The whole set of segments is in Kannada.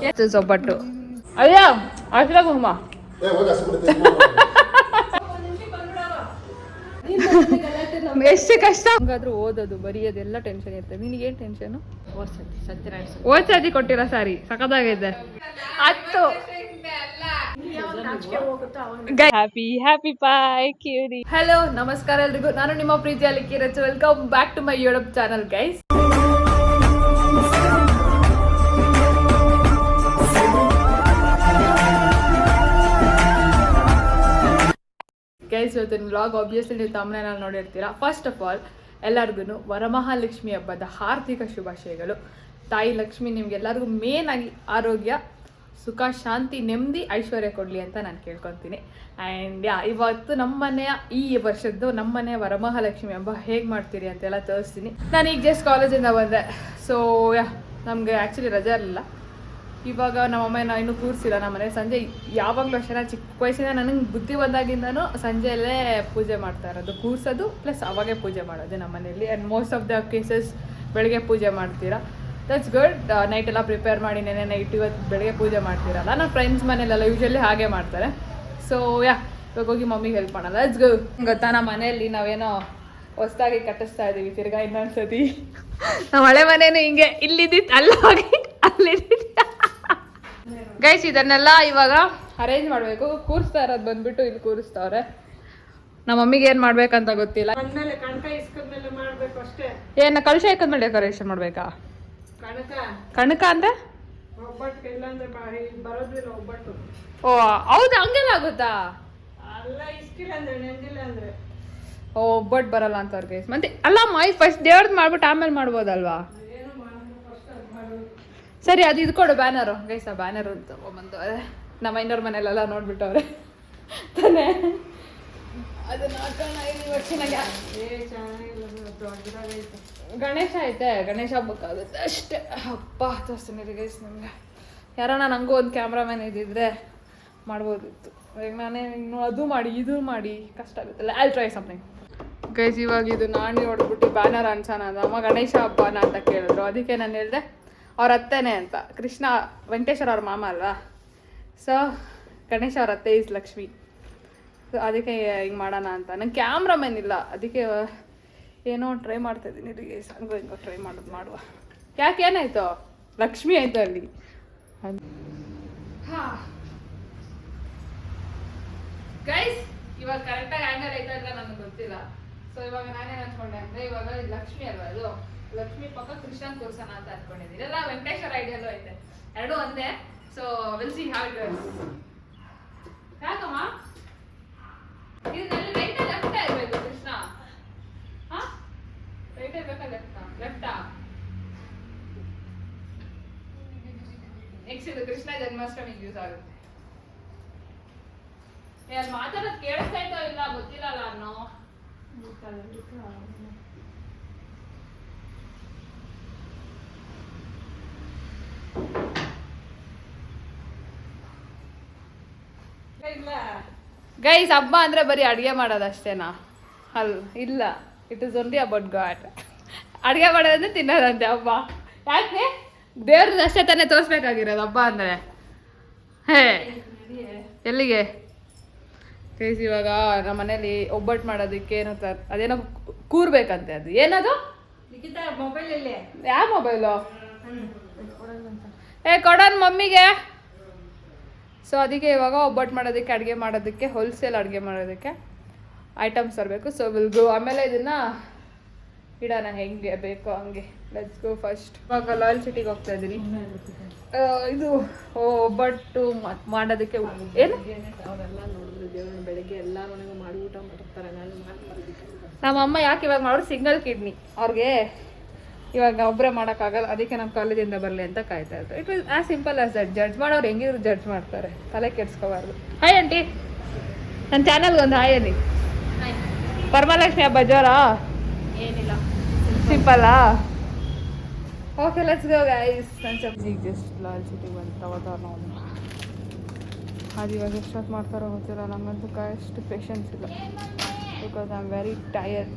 ಎಷ್ಟು ಒಬ್ಬಟ್ಟು ಅಯ್ಯ ಅಷ್ಟ ಕುಂಕುಮ ಎಷ್ಟು ಕಷ್ಟ ಹಂಗಾದ್ರೂ ಓದೋದು ಬರೆಯೋದೆಲ್ಲ ಟೆನ್ಷನ್ ಇರ್ತದೆ. ನಿನಗೇನು ಟೆನ್ಷನು? ಓದ್ ಸತಿ ಕೊಟ್ಟಿರೋ ಸಾರಿ ಸಖತ್ತಾಗೈತೆ. ಹತ್ತು ಹ್ಯಾಪಿ ಪಾಯ್ ಕ್ಯೂರಿ. ಹಲೋ ನಮಸ್ಕಾರ ಎಲ್ರಿಗೂ, ನಾನು ನಿಮ್ಮ ಪ್ರೀತಿಯ Likki Rachu. Welcome back to my YouTube channel guys. Guys ಇವತ್ತಿನ ವ್ಲಾಗ್ ಆಬ್ವಿಯಸ್ಲಿ ನೀವು ತಮ್ಮನೇನಲ್ಲಿ ನೋಡಿರ್ತೀರಾ. ಫಸ್ಟ್ ಆಫ್ ಆಲ್ ಎಲ್ಲರಿಗೂ ವರಮಹಾಲಕ್ಷ್ಮಿ ಹಬ್ಬದ ಹಾರ್ದಿಕ ಶುಭಾಶಯಗಳು. ತಾಯಿ ಲಕ್ಷ್ಮಿ ನಿಮ್ಗೆಲ್ಲರಿಗೂ ಮೇನ್ ಆಗಿ ಆರೋಗ್ಯ, ಸುಖ, ಶಾಂತಿ, ನೆಮ್ಮದಿ, ಐಶ್ವರ್ಯ ಕೊಡಲಿ ಅಂತ ನಾನು ಕೇಳ್ಕೊತೀನಿ. ಆ್ಯಂಡ್ ಇವತ್ತು ನಮ್ಮನೆಯ ಈ ವರ್ಷದ್ದು ನಮ್ಮನೆಯ ವರಮಹಾಲಕ್ಷ್ಮಿ ಹಬ್ಬ ಹೇಗೆ ಮಾಡ್ತೀರಿ ಅಂತೆಲ್ಲ ತೋರಿಸ್ತೀನಿ. ನಾನು ಈಗ ಜಸ್ಟ್ ಕಾಲೇಜಿಂದ ಬಂದೆ. ಸೊ ನಮಗೆ ಆ್ಯಕ್ಚುಲಿ ರಜೆ ಇರಲಿಲ್ಲ. ಇವಾಗ ನಮ್ಮಮ್ಮ ಇನ್ನೂ ಕೂರಿಸಿಲ್ಲ ನಮ್ಮನೆ. ಸಂಜೆ ಯಾವಾಗಲೂ ಅಷ್ಟೇ, ನಾನು ಚಿಕ್ಕ ವಯಸ್ಸಿನ ನನಗೆ ಬುದ್ಧಿ ಬಂದಾಗಿಂದನೂ ಸಂಜೆಯಲ್ಲೇ ಪೂಜೆ ಮಾಡ್ತಾ ಇರೋದು. ಕೂರಿಸೋದು ಪ್ಲಸ್ ಅವಾಗೇ ಪೂಜೆ ಮಾಡೋದು ನಮ್ಮ ಮನೆಯಲ್ಲಿ. And most of the cases ಬೆಳಗ್ಗೆ ಪೂಜೆ ಮಾಡ್ತೀರಾ. That's good. ನೈಟ್ ಎಲ್ಲ ಪ್ರಿಪೇರ್ ಮಾಡಿ ನೆನೆ ನೈಟ್ ಇವತ್ತು ಬೆಳಗ್ಗೆ ಪೂಜೆ ಮಾಡ್ತೀರಲ್ಲ. ನನ್ನ ಫ್ರೆಂಡ್ಸ್ ಮನೇಲೆಲ್ಲ ಯೂಶ್ವಲಿ ಹಾಗೆ ಮಾಡ್ತಾರೆ. ಸೊ ಇವಾಗ ಹೋಗಿ ಮಮ್ಮಿಗೆ ಹೆಲ್ಪ್ ಮಾಡಲ್ಲ. Let's go. ಗೊತ್ತಾ, ನಮ್ಮ ಮನೆಯಲ್ಲಿ ನಾವೇನೋ ಹೊಸದಾಗಿ ಕಟ್ಟಿಸ್ತಾ ಇದ್ದೀವಿ ತಿರ್ಗಾ ಇನ್ನೊಂದ್ಸತಿ. ನಮ್ಮ ಹಳೆ ಮನೇನು ಹಿಂಗೆ ಇಲ್ಲಿದ್ದಿತ್ತು ಅಲ್ಲ ಹೋಗಿ ಅಲ್ಲಿದ್ದಿತ್ತು. ಗೈಸ್ ಇದನ್ನೆಲ್ಲ ಇವಾಗ ಅರೇಂಜ್ ಮಾಡಬೇಕು. ಕೂರಿಸ್ತಾ ಇರೋದು ಬಂದ್ಬಿಟ್ಟು ಇಲ್ಲಿ ಕೂರಿಸ್ತಾವ್ರೆ. ನಮ್ಮ ಮಮ್ಮಿಗೆ ಏನು ಮಾಡ್ಬೇಕಂತ ಗೊತ್ತಿಲ್ಲ. ಏನು ಕಲಶ ಹಾಕದ್ಮೇಲೆ ಡೆಕೋರೇಷನ್ ಮಾಡ್ಬೇಕಾ? ಕಣಕ ಅಂದ್ರೆ ಓ ಹೌದಾ, ಹಂಗೆಲ್ಲ ಆಗುತ್ತಾ? ಓ ಒಬ್ಬಟ್ಟು ಬರಲ್ಲ ಅಂತ ಅವ್ರ ಗೈಸ್. ಮತ್ತೆ ಅಲ್ಲ ಫಸ್ಟ್ ದೇವ್ರದ್ದು ಮಾಡ್ಬಿಟ್ಟು ಆಮೇಲೆ ಮಾಡ್ಬೋದಲ್ವಾ? ಸರಿ ಅದು ಇದು ಕೊಡು ಬ್ಯಾನರು ಗೈಸ್. ಆ ಬ್ಯಾನರು ತಗೊಂಬಂದವ್ರೆ ನಮ್ಮ ಇನ್ನೊರ್ ಮನೇಲೆಲ್ಲ ನೋಡ್ಬಿಟ್ಟವ್ರೆ ತಾನೇ. ಅದನ್ನ ಗಣೇಶ ಐತೆ, ಗಣೇಶ ಹಬ್ಬಕ್ಕಾಗುತ್ತೆ ಅಷ್ಟೇ. ಹಬ್ಬ ತೋರಿಸ್ತೀನಿ ಗೈಸ್ ನಿಮ್ಗೆ. ಯಾರಣ್ಣ ನನಗೂ ಒಂದು ಕ್ಯಾಮ್ರಾಮ್ಯಾನ್ ಇದ್ದಿದ್ರೆ ಮಾಡ್ಬೋದಿತ್ತು. ಈಗ ನಾನೇ ಇನ್ನು ಅದು ಮಾಡಿ ಇದು ಮಾಡಿ ಕಷ್ಟ ಆಗುತ್ತಲ್ಲ. I try something guys. ಇವಾಗ ಇದು ನಾಣಿ ಹೊಡೆದ್ಬಿಟ್ಟು ಬ್ಯಾನರ್ ಅನ್ಸೋಣ ಅಂತ ಅಮ್ಮ ಗಣೇಶ ಹಬ್ಬನ ಅಂತ ಕೇಳಿದ್ರು. ಅದಕ್ಕೆ ನಾನು ಹೇಳಿದೆ ಅವ್ರ ಅತ್ತೆನೇ ಅಂತ. ಕೃಷ್ಣ ವೆಂಕಟೇಶ್ವರ ಅವ್ರ ಮಾಮ ಅಲ್ವಾ. ಸೊ ಗಣೇಶ ಅವ್ರ ಅತ್ತೆ ಈಸ್ ಲಕ್ಷ್ಮಿ. ಸೊ ಅದಕ್ಕೆ ಹಿಂಗೆ ಮಾಡೋಣ ಅಂತ. ನಂಗೆ ಕ್ಯಾಮ್ರಾಮನ್ ಇಲ್ಲ, ಅದಕ್ಕೆ ಏನೋ ಟ್ರೈ ಮಾಡ್ತಾಯಿದ್ದೀನಿ ರೀ ಗೈಸ್. ಹಂಗೋ ಹಿಂಗೋ ಟ್ರೈ ಮಾಡುವ. ಯಾಕೆ ಏನಾಯ್ತು? ಲಕ್ಷ್ಮಿ ಆಯಿತು ಅಲ್ಲಿ. ಹಾಂ ಗೈಸ್, ಇವಾಗ ಕರೆಕ್ಟಾಗಿ ಆ್ಯಂಗಲ್ ಆಯ್ತಾ ಇಲ್ಲ ನನಗೆ ಗೊತ್ತಿಲ್ಲ. ಸೊ ಇವಾಗ ನಾನೇನು ಅಂದ್ಕೊಂಡೆ ಅಂದರೆ, ಇವಾಗ ಲಕ್ಷ್ಮಿ ಅಲ್ವಾ ಅದು, ಲಕ್ಷ್ಮಿ ಪಕ್ಕ ಕೃಷ್ಣನ್ ಕೂರ್ಸೋಣ ಅಂತ ಅನ್ಕೊಂಡಿದ್ದೀನಿ. ಎಲ್ಲ ವೆಂಕಟೇಶ್ವರ ಐಡಿಯಲ್ಲೂ ಐತೆ, ಎರಡೂ ಒಂದೇ. So will see how it goes. ಯಾಕಮ್ಮ ಇದನ್ನೆಲ್ಲ ರೈಟ್ ಲೆಫ್ಟ್ ಇರಬೇಕು ಕೃಷ್ಣ? ಹಾ ರೈಟ್ ಇರ್ಬೇಕಾ ಲೆಫ್ಟಾ? ನೆಕ್ಸ್ಟ್ ಇದು ಕೃಷ್ಣ ಜನ್ಮಾಷ್ಟಮಿಗೆ ಯೂಸ್ ಆಗುತ್ತೆ. ಯಾರು ಮಾತಾಡೋದು ಕೇಳಿಸ್ತಾ ಇದ್ದೋ ಇಲ್ಲ ಗೊತ್ತಿಲ್ಲಲ್ಲ ಅನ್ನೋ. ಗೈಸ್ ಹಬ್ಬ ಅಂದ್ರೆ ಬರೀ ಅಡುಗೆ ಮಾಡೋದಷ್ಟೇನಾ? ಇಲ್ಲ, it is only about god. ಅಡುಗೆ ಮಾಡೋದಂದ್ರೆ ತಿನ್ನೋದಂತೆ ಹಬ್ಬ. ಯಾಕೆ? ದೇವ್ರದ್ದು ಅಷ್ಟೇ ತಾನೇ ತೋರಿಸ್ಬೇಕಾಗಿರೋದು ಹಬ್ಬ ಅಂದರೆ. ಹೇ ಎಲ್ಲಿಗೆ ಗೈಸ್? ಇವಾಗ ನಮ್ಮ ಮನೇಲಿ ಒಬ್ಬಟ್ಟು ಮಾಡೋದಕ್ಕೆ ಏನೋ ಅದೇನೋ ಕೂರ್ಬೇಕಂತೆ. ಅದು ಏನದು? ಮೊಬೈಲಲ್ಲಿ. ಯಾವ ಮೊಬೈಲು? ಕೊಡೋಣ ಮಮ್ಮಿಗೆ. ಸೊ ಅದಕ್ಕೆ ಇವಾಗ ಒಬ್ಬಟ್ಟು ಮಾಡೋದಕ್ಕೆ, ಅಡುಗೆ ಮಾಡೋದಕ್ಕೆ, ಹೋಲ್ಸೇಲ್ ಅಡುಗೆ ಮಾಡೋದಕ್ಕೆ ಐಟಮ್ಸ್ ತರಬೇಕು. So will go. ಆಮೇಲೆ ಇದನ್ನು ಇಡೋಣ ಹೆಂಗೆ ಬೇಕೋ ಹಂಗೆ. Let's go. ಫಸ್ಟ್ ಇವಾಗ ಲಾಯಲ್ ಸಿಟಿಗೆ ಹೋಗ್ತಾ ಇದ್ದೀನಿ. ಇದು ಒಬ್ಬಟ್ಟು ಮಾಡೋದಕ್ಕೆ ಏನು ಅವರೆಲ್ಲ ನೋಡಿದ್ರು ದೇವ್ರನ್ನ ಬೆಳಗ್ಗೆ ಎಲ್ಲ ಮನೆಗೂ ಮಾಡಿ ಊಟ ಮಾಡಿರ್ತಾರೆ. ನಮ್ಮಮ್ಮ ಯಾಕೆ ಇವಾಗ ಮಾಡೋರು ಸಿಂಗಲ್ ಕಿಡ್ನಿ, ಅವ್ರಿಗೆ ಇವಾಗ ಒಬ್ಬರೇ ಮಾಡೋಕ್ಕಾಗಲ್ಲ. ಅದಕ್ಕೆ ನಮ್ಮ ಕಾಲೇಜಿಂದ ಬರಲಿ ಅಂತ ಕಾಯ್ತಾ ಇದ್ರು. It was as simple as that. Judge ಮಾಡೋರು ಹೆಂಗಿದ್ರು ಜಡ್ಜ್ ಮಾಡ್ತಾರೆ, ತಲೆ ಕೆಡ್ಸ್ಕೋಬಾರ್ದು. ಹಾಯ್ ಆಂಟಿ, ನನ್ನ ಚಾನಲ್ಗೆ ಒಂದು ಹಾಯ್ ಅನ್ನಿ. ವರಮಹಾಲಕ್ಷ್ಮಿ ಹಬ್ಬ ಜೋರಾ? ಏನಿಲ್ಲ, ಸಿಂಪಲ್ಲಾ? Okay let's go guys. ನನ್ನ ಈಗ ಜಸ್ಟ್ ಲಾಯಲ್ ಸಿಟಿಗೆ ಬಂದು ತಗೋತಾರ ನಾವು. ಅದು ಇವಾಗ ಎಷ್ಟೊತ್ತು ಮಾಡ್ತಾರೋ ಗೊತ್ತಿಲ್ಲ. ನಮಗಂತೂ ಅಷ್ಟು ಪೇಷನ್ಸ್ ಇಲ್ಲ. Because I am very tired.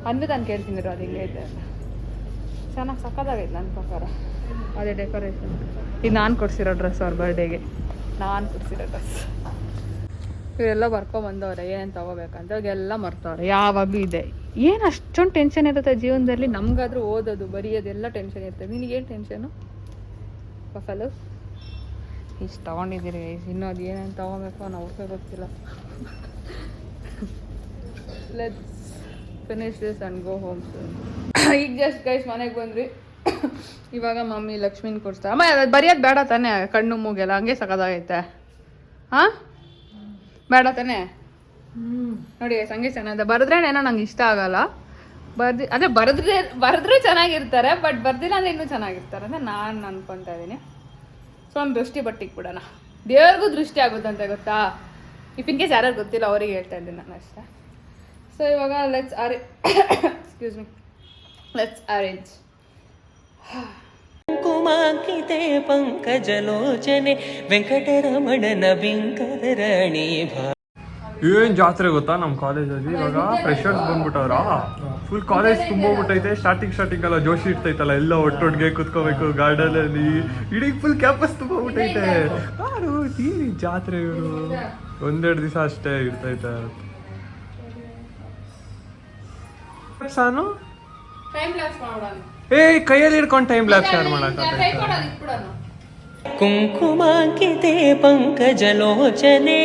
ಅಂದು ನಾನು ಕೇಳ್ತೀನಿ ಅದು ಹಿಂಗೆ ಐತೆ. ಚೆನ್ನಾಗಿ ಸಕ್ಕತ್ತಾಗೈತೆ ನನ್ನ ಪ್ರಕಾರ. ಅದೇ ಡೆಕೋರೇಷನ್. ಇದು ನಾನು ಕೊಡ್ಸಿರೋ ಡ್ರೆಸ್ ಅವ್ರ ಬರ್ಡೇಗೆ, ನಾನು ಕೊಡ್ಸಿರೋ ಡ್ರೆಸ್. ಇವರೆಲ್ಲ ಬರ್ಕೊಂಬಂದವ್ರೆ ಏನೇನು ತೊಗೋಬೇಕಂತ, ಇವಾಗೆಲ್ಲ ಮರ್ತವ್ರೆ. ಯಾವಾಗಲೂ ಇದೆ. ಏನು ಅಷ್ಟೊಂದು ಟೆನ್ಷನ್ ಇರುತ್ತೆ ಜೀವನದಲ್ಲಿ. ನಮಗಾದ್ರೂ ಓದೋದು ಬರೆಯೋದೆಲ್ಲ ಟೆನ್ಷನ್ ಇರ್ತದೆ. ನಿನಗೇನು ಟೆನ್ಷನು ಫಲು? ಇಷ್ಟು ತೊಗೊಂಡಿದ್ದೀರಿ ಗೈಸ್, ಇನ್ನೂ ಅದು ಏನೇನು ತೊಗೊಬೇಕು ಅವ್ರಿಗೆ ಗೊತ್ತಿಲ್ಲ. Let's finish this and go home. ಈಗ ಜಸ್ಟ್ ಗೈಸ್ ಮನೆಗೆ ಬಂದ್ರಿ. ಇವಾಗ ಮಮ್ಮಿ ಲಕ್ಷ್ಮೀನ ಕೊಡ್ತಾರೆ. ಅಮ್ಮ ಅದು ಬರೆಯೋದು ಬೇಡ ತಾನೇ, ಕಣ್ಣು ಮೂಗೆಲ್ಲ ಹಂಗೆ ಸಕ್ಕದಾಗೈತೆ. ಹಾಂ ಬೇಡ ತಾನೇ? ನೋಡಿ ಹಂಗೆ ಚೆನ್ನಾಗಿದೆ. ಬರೆದ್ರೆ ಏನೋ ನಂಗೆ ಇಷ್ಟ ಆಗಲ್ಲ. ಅದೇ ಬರೆದ್ರೆ ಚೆನ್ನಾಗಿರ್ತಾರೆ, ಬಟ್ ಬರ್ದಿಲ್ಲ ಅಂದರೆ ಇನ್ನೂ ಚೆನ್ನಾಗಿರ್ತಾರೆ ಅಂತ ನಾನು ಅನ್ಕೊತಾ ಇದ್ದೀನಿ. ಸೊ ಒಂದು ದೃಷ್ಟಿ ಬಟ್ಟಿಗೆ ಬಿಡೋಣ. ದೇವ್ರಿಗೂ ದೃಷ್ಟಿ ಆಗುತ್ತಂತೆ ಗೊತ್ತಾ? ಇಫ್ ಇನ್ ಕೇಸ್ ಯಾರ್ಯಾರು ಗೊತ್ತಿಲ್ಲ ಅವ್ರಿಗೆ ಹೇಳ್ತಾ ಇದ್ದೀನಿ ನಾನು ಅಷ್ಟೇ. ಸೊ ಇವಾಗ ಎಕ್ಸ್ಕ್ಯೂಸ್ ಮೀ, ಲೆಟ್ಸ್ ಅರೇಂಜ್. ಕುಮಾಂಕಿತೆ ಪಂಕಜಲೋಚನೆ ವೆಂಕಟರಮಣನ ಬಿಂಕರಣಿ ಭಾ. ಏನ್ ಜಾತ್ರೆ ಗೊತ್ತಾ ನಮ್ಮ ಕಾಲೇಜಲ್ಲಿ ಇವಾಗ ಫ್ರೆಶರ್ಸ್ ಬಂದ್ಬಿಟ್ಟವ್ರ. ಫುಲ್ ಕಾಲೇಜ್ ತುಂಬೋಗ್ಬಿಟ್ಟೈತೆ. ಸ್ಟಾರ್ಟಿಂಗ್ ಎಲ್ಲ ಜೋಶಿ ಇರ್ತೈತಲ್ಲ, ಎಲ್ಲ ಒಟ್ಟೊಟ್ಟಿಗೆ ಕುತ್ಕೋಬೇಕು ಗಾರ್ಡನ್ ಅಲ್ಲಿ. ಇಡೀ ಫುಲ್ ಕ್ಯಾಂಪಸ್ ತುಂಬೋಗ್ಬಿಟ್ಟೈತೆ. ಯಾರು ತೀರಿ ಜಾತ್ರೆಗಳು ಒಂದೆರಡು ದಿವಸ ಅಷ್ಟೇ ಇರ್ತೈತೆ. ಸಾನು ಕೈಯಲ್ಲಿ ಹಿಡ್ಕೊಂಡು ಟೈಮ್ ಲ್ಯಾಪ್ಸ್ ಯಾರು ಮಾಡಕ್ಕೆ? ಕುಂಕುಮಾಂಕಿತೆ ಪಂಕಜಲೋಚನೆ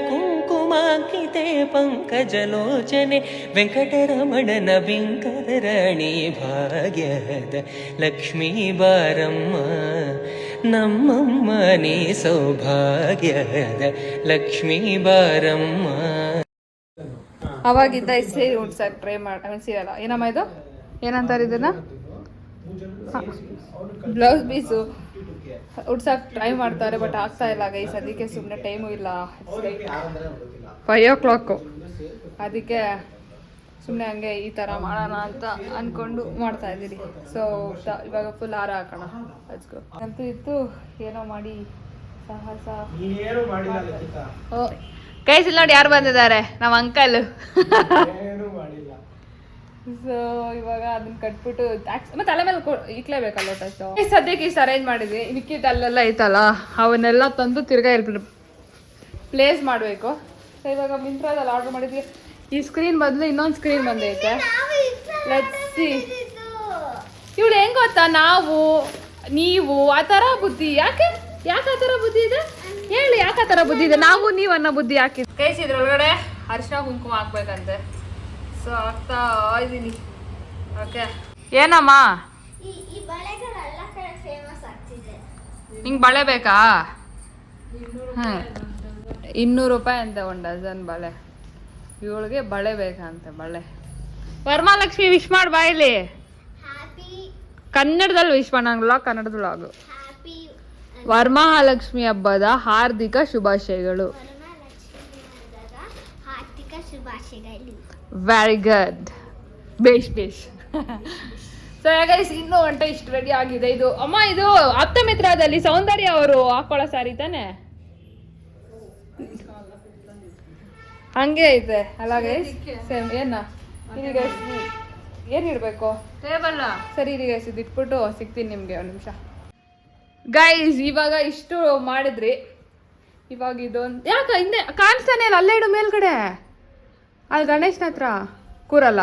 ಕುಂಕುಮಾಂಕಿತೆ ಪಂಕಜಲೋಚನೆ ವೆಂಕಟರಮಣನ ಬಿಂಕರಣಿ ಭಾಗ್ಯದ ಲಕ್ಷ್ಮೀ ಬಾರಮ್ಮ ನಮ್ಮಮ್ಮ ನೀ ಸೌಭಾಗ್ಯದ ಲಕ್ಷ್ಮೀ ಬಾರಮ್ಮ. ಅವಾಗಿದ್ದ ಸೀರೆ ಉಡ್ಸಕ್ಕೆ ಟ್ರೈ ಮಾಡಿ ಸೀರೆಲ್ಲ ಏನಮ್ಮ ಇದು ಏನಂತಾರೆ ಇದನ್ನ ಬ್ಲೌಸ್ ಪೀಸು ಉಡ್ಸಕ್ಕೆ ಟ್ರೈ ಮಾಡ್ತಾರೆ, ಬಟ್ ಆಗ್ತಾ ಇಲ್ಲ ಗೈಸ್. ಅದಕ್ಕೆ ಸುಮ್ಮನೆ ಟೈಮು ಇಲ್ಲ. 5 o'clock. ಅದಕ್ಕೆ ಸುಮ್ಮನೆ ಹಂಗೆ ಈ ಥರ ಮಾಡೋಣ ಅಂತ ಅಂದ್ಕೊಂಡು ಮಾಡ್ತಾ ಇದ್ದೀರಿ. ಸೊ ಇವಾಗ ಫುಲ್ ಹಾರ ಹಾಕೋಣ. ಅಜ್ಗೋ ಅಂತೂ ಇತ್ತು ಏನೋ ಮಾಡಿ ಸಾಹಸ. ಓ ಗೈಸ್ ಇಲ್ಲಿ ನೋಡಿ ಯಾರು ಬಂದಿದ್ದಾರೆ, ನಮ್ಮ ಅಂಕಲ್. ಸೊ ಇವಾಗ ಅದನ್ನ ಕಟ್ಬಿಟ್ಟು ಮತ್ತೆ ತಲೆ ಮೇಲೆ ಇಕ್ಲೇಬೇಕಲ್ಲ ಟಚ್. ಸದ್ಯಕ್ಕೆ ಇಷ್ಟು ಅರೇಂಜ್ ಮಾಡಿದ್ವಿ. ಮಿಕ್ಕಿದ ಅಲ್ಲೆಲ್ಲ ಐತಲ್ಲ ಅವನ್ನೆಲ್ಲ ತಂದು ತಿರ್ಗಾ ಇಲ್ಲಿ ಪ್ಲೇಸ್ ಮಾಡಬೇಕು. ಸೊ ಇವಾಗ ಮಿಂತ್ರಾದಲ್ಲಿ ಆರ್ಡರ್ ಮಾಡಿದ್ವಿ. ಈ ಸ್ಕ್ರೀನ್ ಬದಲು ಇನ್ನೊಂದು ಸ್ಕ್ರೀನ್ ಬಂದೈತೆ. Let's see. ಇವಳು ಹೆಂಗ್ ಗೊತ್ತಾ, ನಾವು ನೀವು ಆ ಥರ ಬುದ್ಧಿ ಯಾಕೆ ಆ ಥರ ಬುದ್ಧಿ ಇದೆ ಹೇಳಿ? ಯಾಕೆ ಆ ಥರ ಬುದ್ಧಿ ಇದೆ? ನಾವು ನೀವು ಅನ್ನೋ ಬುದ್ಧಿ ಯಾಕೆ? ಕೈಸಿ ಇದ್ರೊಳಗಡೆ ಅರಿಶಿನ ಕುಂಕುಮ ಹಾಕ್ಬೇಕಂತೆ. ಸೊ ಆಗ್ತಾ ಇದ್ದೀನಿ. ಓಕೆ ಏನಮ್ಮ ನಿಂಗೆ ಬಳೆ ಬೇಕಾ? 200 ರೂಪಾಯಿ ಅಂತೆ ಒಂದು ಡಜನ್ ಬಳೆ. ಇವಳಿಗೆ ಬಳೆ ಬೇಕಂತೆ ಬಳೆ. ವರಮಹಾಲಕ್ಷ್ಮಿ ವಿಶ್ ಮಾಡಿ ಬಾಯಿಲಿ. ಕನ್ನಡದಲ್ಲಿ ವಿಶ್ ಮಾಡಂಗಿಲ್ಲ, ಕನ್ನಡದೊಳಗು. ವರಮಹಾಲಕ್ಷ್ಮಿ ಹಬ್ಬದ ಹಾರ್ದಿಕ ಶುಭಾಶಯಗಳು. Very good. ಬೇಷ್. ಸೊ ಗೈಸ್ ಇನ್ನೂ ಗಂಟೆ ಇಷ್ಟು ರೆಡಿ ಆಗಿದೆ. ಇದು ಅಮ್ಮ ಇದು ಆಪ್ತಮಿತ್ರದಲ್ಲಿ ಸೌಂದರ್ಯ ಅವರು ಹಾಕೊಳ್ಳೋ ಸಾರಿ ತಾನೆ? ಹಂಗೆ ಐತೆ ಅಲ್ಲ ಗೈಸ್? ಸೇಮ್ ಏನ ಇದು ಗೈಸ್ ಏನು ಇಡಬೇಕು? ಟೇಬಲ್. ಸರಿ ಇರಿ ಗೈಸ್, ಇದು ಇಟ್ಬಿಟ್ಟು ಸಿಗ್ತೀನಿ ನಿಮಗೆ ಒಂದು ನಿಮಿಷ. ಗೈಸ್ ಇವಾಗ ಇಷ್ಟು ಮಾಡಿದ್ರಿ. ಇವಾಗ ಇದೊಂದು ಯಾಕೆ ಹಿಂದೆ ಕಾಣಿಸ್ತಾನೆ ಇಲ್ಲ? ಅಲ್ಲೇ ಇಡು ಮೇಲ್ಗಡೆ. ಅಲ್ಲಿ ಗಣೇಶನ ಹತ್ರ ಕೂರಲ್ಲ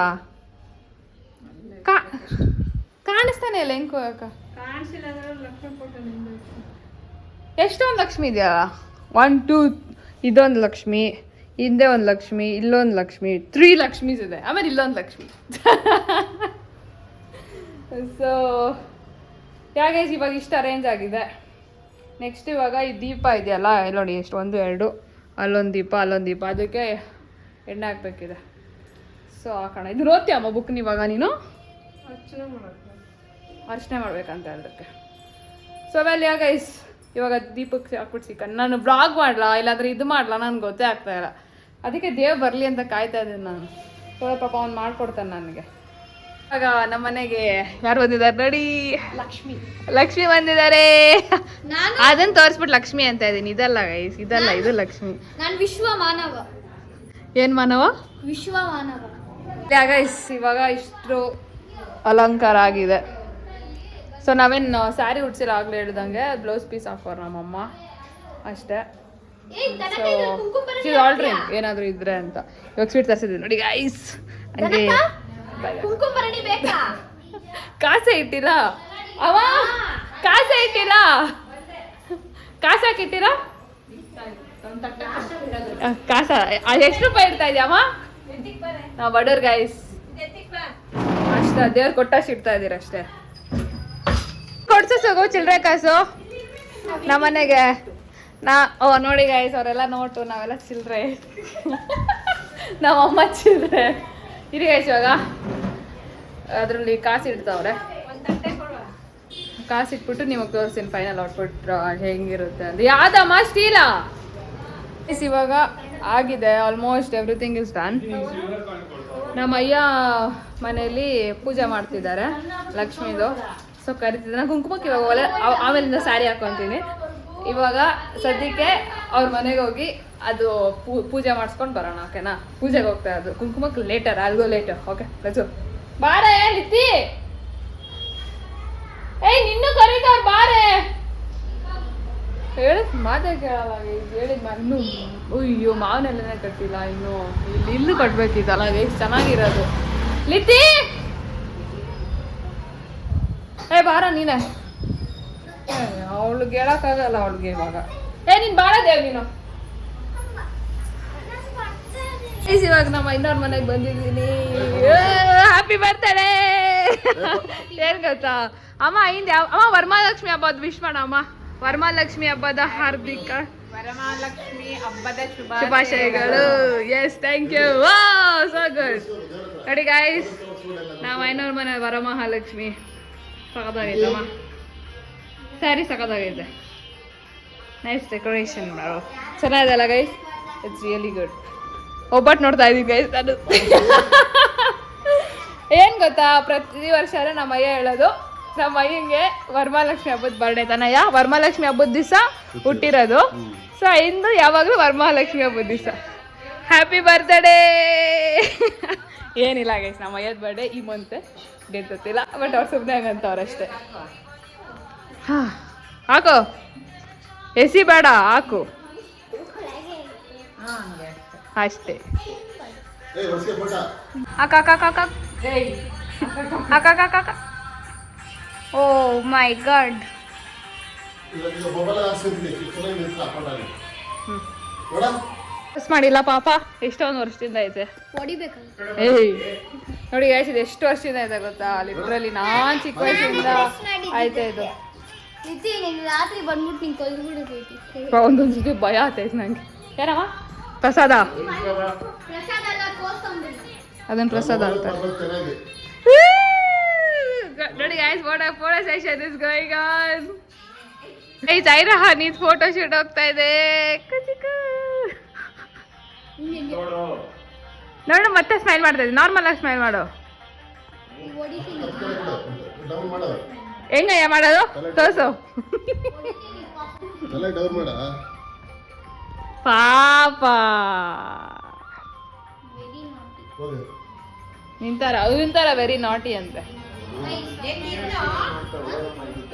ಕಾಣಿಸ್ತಾನೆ ಇಲ್ಲ. ಹೆಂಗೆ ಅಕ್ಕ ಎಷ್ಟೊಂದು ಲಕ್ಷ್ಮಿ ಇದೆಯಲ್ಲ? 1 2 ಇದೊಂದು ಲಕ್ಷ್ಮಿ, ಹಿಂದೆ ಒಂದು ಲಕ್ಷ್ಮಿ, ಇಲ್ಲೊಂದು ಲಕ್ಷ್ಮಿ, 3 ಲಕ್ಷ್ಮೀಸ್ ಇದೆ. ಆಮೇಲೆ ಇಲ್ಲೊಂದು ಲಕ್ಷ್ಮಿ. ಸೊ ಯಾಕೆ ಇವಾಗ ಇಷ್ಟು ಅರೇಂಜ್ ಆಗಿದೆ. ನೆಕ್ಸ್ಟ್ ಇವಾಗ ಈ ದೀಪ ಇದೆಯಲ್ಲ, ಇಲ್ಲಿ ನೋಡಿ ಎಷ್ಟು 1 2 ಅಲ್ಲೊಂದು ದೀಪ ಅಲ್ಲೊಂದು ದೀಪ, ಅದಕ್ಕೆ ಎಣ್ಣೆ ಹಾಕ್ಬೇಕಿದೆ. ಸೊ ಹಾಕೋಣ. ಇದು ಓದ್ತೀಯಮ್ಮ ಬುಕ್ನ ಇವಾಗ ನೀನು? ಅರ್ಚನೆ ಮಾಡ್ಬೇಕಂತ ಅದಕ್ಕೆ. ಸೊ ಆಮೇಲೆ ಗೈಸ್ ಇವಾಗ ದೀಪಕ್ಕೆ ಹಾಕ್ಬಿಟ್ಟು ಸಿಕ್ಕ ನಾನು ಬ್ಲಾಗ್ ಮಾಡಲಾ ಇಲ್ಲಾಂದ್ರೆ ಇದು ಮಾಡಲಾ ನನಗೆ ಗೊತ್ತೇ ಆಗ್ತಾ ಇಲ್ಲ. ಅದಕ್ಕೆ ದೇವ್ ಬರಲಿ ಅಂತ ಕಾಯ್ತಾ ಇದ್ದೀನಿ ನಾನು. ಸೊ ಪಾಪ ಅವ್ನು ಮಾಡ್ಕೊಡ್ತಾನೆ ನನಗೆ. ಆಗ ನಮ್ಮ ಮನೆಗೆ ಯಾರು ಬಂದಿದ್ದಾರೆ ನೋಡಿ, ಲಕ್ಷ್ಮಿ ಬಂದಿದ್ದಾರೆ. ಅದನ್ನ ತೋರಿಸ್ಬಿಟ್ಟು ಲಕ್ಷ್ಮಿ ಅಂತ ಇದೀನಿ. ಇದಲ್ಲ ಗೈಸ್, ಇದಲ್ಲ, ಇದು ಲಕ್ಷ್ಮಿ. ನಾನು ವಿಶ್ವ ಮಾನವ. ಏನ್ ಮಾನವ? ವಿಶ್ವ ಮಾನವ. ಗೈಸ್ ಇವಾಗ ಇಷ್ಟು ಅಲಂಕಾರ ಆಗಿದೆ. ಸೊ ನಾವೇನು ಸ್ಯಾರಿ ಉಡ್ಸಿಲ್ಲ, ಆಗ್ಲೇ ಹೇಳ್ದಂಗೆ ಬ್ಲೌಸ್ ಪೀಸ್ ಹಾಕೋರು ನಮ್ಮಮ್ಮ ಅಷ್ಟೇ. ಸೊ ಆಲ್ಡ್ರಿಂಗ್ ಏನಾದ್ರು ಇದ್ರೆ ಅಂತ ಇವಾಗ ಸ್ವೀಟ್ ತರಿಸಿದ್ವಿ ನೋಡಿ ಗೈಸ್. ಹಂಗೆ ಕುಂಕುಮ ಭರಣಿ ಬೇಕಾ? ಕಾಸೆ ಇಟ್ಟಿಲ್ಲ ಅವ, ಕಾಸೆ ಇಟ್ಟಿಲ್ಲ, ಕಾಸು ಹಾಕಿಟ್ಟಿರ? ಕಾಸ ಎಷ್ಟು ರೂಪಾಯಿ ಇಡ್ತಾ ಇದೆಯಮ್ಮ? ನಾವು ಬಡವ್ರ ಗೈಸ್ ಅಷ್ಟ, ದೇವ್ರು ಕೊಟ್ಟಷ್ಟು ಇಡ್ತಾ ಇದೀರ ಅಷ್ಟೇ. ಕೊಡ್ಸು ಸಗು ಚಿಲ್ಡ್ರೆ ಕಾಸು ನಮ್ಮನೆಗೆ. ನೋಡಿ ಗೈಸ್, ಅವರೆಲ್ಲ ನೋಟು, ನಾವೆಲ್ಲ ಚಿಲ್ಡ್ರೆ, ನಮ್ಮಮ್ಮ ಚಿಲ್ಡ್ರೆ. ಇರಿ ಗೈಸ್, ಇವಾಗ ಅದರಲ್ಲಿ ಕಾಸು ಇಡ್ತಾವ್ರೆ. ಕಾಸು ಇಟ್ಬಿಟ್ಟು ನಿಮಗೆ ತೋರಿಸ್ತೀನಿ ಫೈನಲ್ ಔಟ್ಪುಟ್ ಹೆಂಗಿರುತ್ತೆ ಅಂತ. ಯಾವ್ದಮ್ಮ ಸ್ಟೀಲಾ? ಇವಾಗ ಆಗಿದೆ, ಆಲ್ಮೋಸ್ಟ್ ಎವ್ರಿಥಿಂಗ್ ಇಸ್ ಡನ್. ನಮ್ಮ ಅಯ್ಯ ಮನೆಯಲ್ಲಿ ಪೂಜೆ ಮಾಡ್ತಿದ್ದಾರೆ ಲಕ್ಷ್ಮಿದು. ಸೊ ಕರಿತಿದ್ದೆ ನಾನು ಕುಂಕುಮಕ್ಕೆ. ಇವಾಗ ಆಮೇಲಿಂದ ಸ್ಯಾರಿ ಹಾಕೊತೀನಿ. ಇವಾಗ ಸದ್ಯಕ್ಕೆ ಅವ್ರ ಮನೆಗೆ ಹೋಗಿ ಅದು ಪೂಜೆ ಮಾಡಿಸ್ಕೊಂಡು ಬರೋಣ, ಓಕೆನಾ? ಪೂಜೆಗೆ ಹೋಗ್ತಾ ಇರೋದು, ಕುಂಕುಮಕ್ಕೆ ಲೇಟರ್, ಅಲ್ಗೋ ಲೇಟರ್. ಓಕೆ ರಜು ಬಾರೆ ಲಿತ್ತಿ. ಏಯ್ ನಿನ್ನೂ ಕರೀತಾವ್ರು ಬಾರೆ. ಹೇಳಿದ್ ಮಾತೇ ಕೇಳಲ್ಲ, ಹೇಳಿದ್ ಇನ್ನೂ. ಅಯ್ಯೋ ಮಾವನೆಲ್ಲನೇ ಕಟ್ಟಿಲ್ಲ ಇನ್ನು, ಇಲ್ಲೂ ಕಟ್ಬೇಕಿತ್ತಲ್ಲ ಎಷ್ಟು ಚೆನ್ನಾಗಿರೋದು. ಲಿತ್ತಿ ಏ ಬಾರ ನೀನೆ. ಅವಳಿಗೆ ಹೇಳಕ್ಕಾಗಲ್ಲ ಅವಳಿಗೆ ಇವಾಗ. ನೀನ್ ಬಾಳ ದೇವ್ ನೀನು. ಇವಾಗ ನಮ್ಮ ಇನ್ನೊಂದು ಮನೆಗೆ ಬಂದಿದ್ದೀನಿ. Happy birthday. ಏನ್ ಗೊತ್ತಾ ಅಮ್ಮ, ಹಿಂದೆ ಅಮ್ಮ ವರಮಹಾಲಕ್ಷ್ಮಿ ಹಬ್ಬದ ವಿಶ್ ಮಾಡ ಅಮ್ಮ. ವರಮಹಾಲಕ್ಷ್ಮಿ ಹಬ್ಬದ ಹಾರ್ದಿಕ ವರಮಹಾಲಕ್ಷ್ಮಿ ಹಬ್ಬದ ಶುಭಾಶಯಗಳು. Yes thank you. So good. ನೋಡಿ ಗೈಸ್, ನಾವು ಐನೂರು ಮನೆ ವರಮಹಾಲಕ್ಷ್ಮಿ ಸಖತ್ತಾಗೈತಮ್ಮ. ಸ್ಯಾರಿ ಸಖತ್ತಾಗೈತೆ, ನೈಸ್ ಡೆಕೋರೇಷನ್ ಮಾಡೋ, ಚೆನ್ನಾಗಿದೆಲ್ಲ ಗೈಸ್. It's really good. ಒಬ್ಬಟ್ಟು ನೋಡ್ತಾ ಇದೀವಿ ಗೈಸ್ ನಾನು. ಏನ್ ಗೊತ್ತಾ, ಪ್ರತಿ ವರ್ಷ ನಮ್ಮ ಅಯ್ಯ ಹೇಳೋದು, ನಮ್ಮ ಅಯ್ಯಂಗೆ ವರಮಹಾಲಕ್ಷ್ಮಿ ಹಬ್ಬದ ಬರ್ಡೇ ತಾನಯ್ಯ. ವರಮಹಾಲಕ್ಷ್ಮಿ ಹಬ್ಬದ ದಿವಸ ಹುಟ್ಟಿರೋದು. ಸೊ ಇಂದು ಯಾವಾಗಲೂ ವರಮಹಾಲಕ್ಷ್ಮಿ ಹಬ್ಬದ ದಿವಸ ಹ್ಯಾಪಿ ಬರ್ತ್ಡೇ. ಏನಿಲ್ಲ ಗೈಸ್, ನಮ್ಮ ಅಯ್ಯದ ಬರ್ಡೇ ಈ ಮಂತ್, ಡೇಟ್ ಗೊತ್ತಿಲ್ಲ, ಬಟ್ ಅವ್ರು ಸುಮ್ಮನೆ ಹಂಗಂತವ್ರಷ್ಟೇ. ಹಾಕು, ಎಸಿ ಬೇಡ ಹಾಕು ಅಷ್ಟೇ. ಓ ಮೈ ಗಾಡ್. ಮಾಡಿಲ್ಲ ಪಾಪ, ಎಷ್ಟೊಂದು ವರ್ಷದಿಂದ ಐತೆ. ಏಯ್ ನೋಡಿ ಗೈಸ್, ಇದು ಎಷ್ಟು ವರ್ಷದಿಂದ ಐತೆ ಗೊತ್ತಾ? ಲಿಟ್ರಲಿ ನಾನ್ ಚಿಕ್ಕ ವಯಸ್ಸಿಂದ ಆಯ್ತಾ ಇದು. ರಾತ್ರಿ ಬಂದ್ಬಿಟ್ಟು ನಿಂಗೆ ಕೊಲ್ಬಿಡ್ತೈತಿ. ಒಂದೊಂದು ಸತಿ ಭಯ ಆಗ್ತೈತೆ ನಂಗೆ. ಏನಮ್ಮ ಪ್ರಸಾದ? ಅದನ್ನ ಪ್ರಸಾದ ಅಂತಾರೆ. ನೋಡಿ guys, photo session is going on. Guys ಐರಹ ನೀನ್ ಫೋಟೋ ಶೂಟ್ ಹೋಗ್ತಾ ಇದೆ. ನೋಡು ಮತ್ತೆ ಸ್ಮೈಲ್ ಮಾಡ್ತಾ ಇದ್ದೆ. ನಾರ್ಮಲ್ ಆಗಿ ಸ್ಮೈಲ್ ಮಾಡು. ಹೆಂಗಯ್ಯ ಮಾಡೋದು ತೋರ್ಸು. ಪಾಪ ನಿಂತಾರ ವೆರಿ ನಾಟಿ ಅಂತೆ.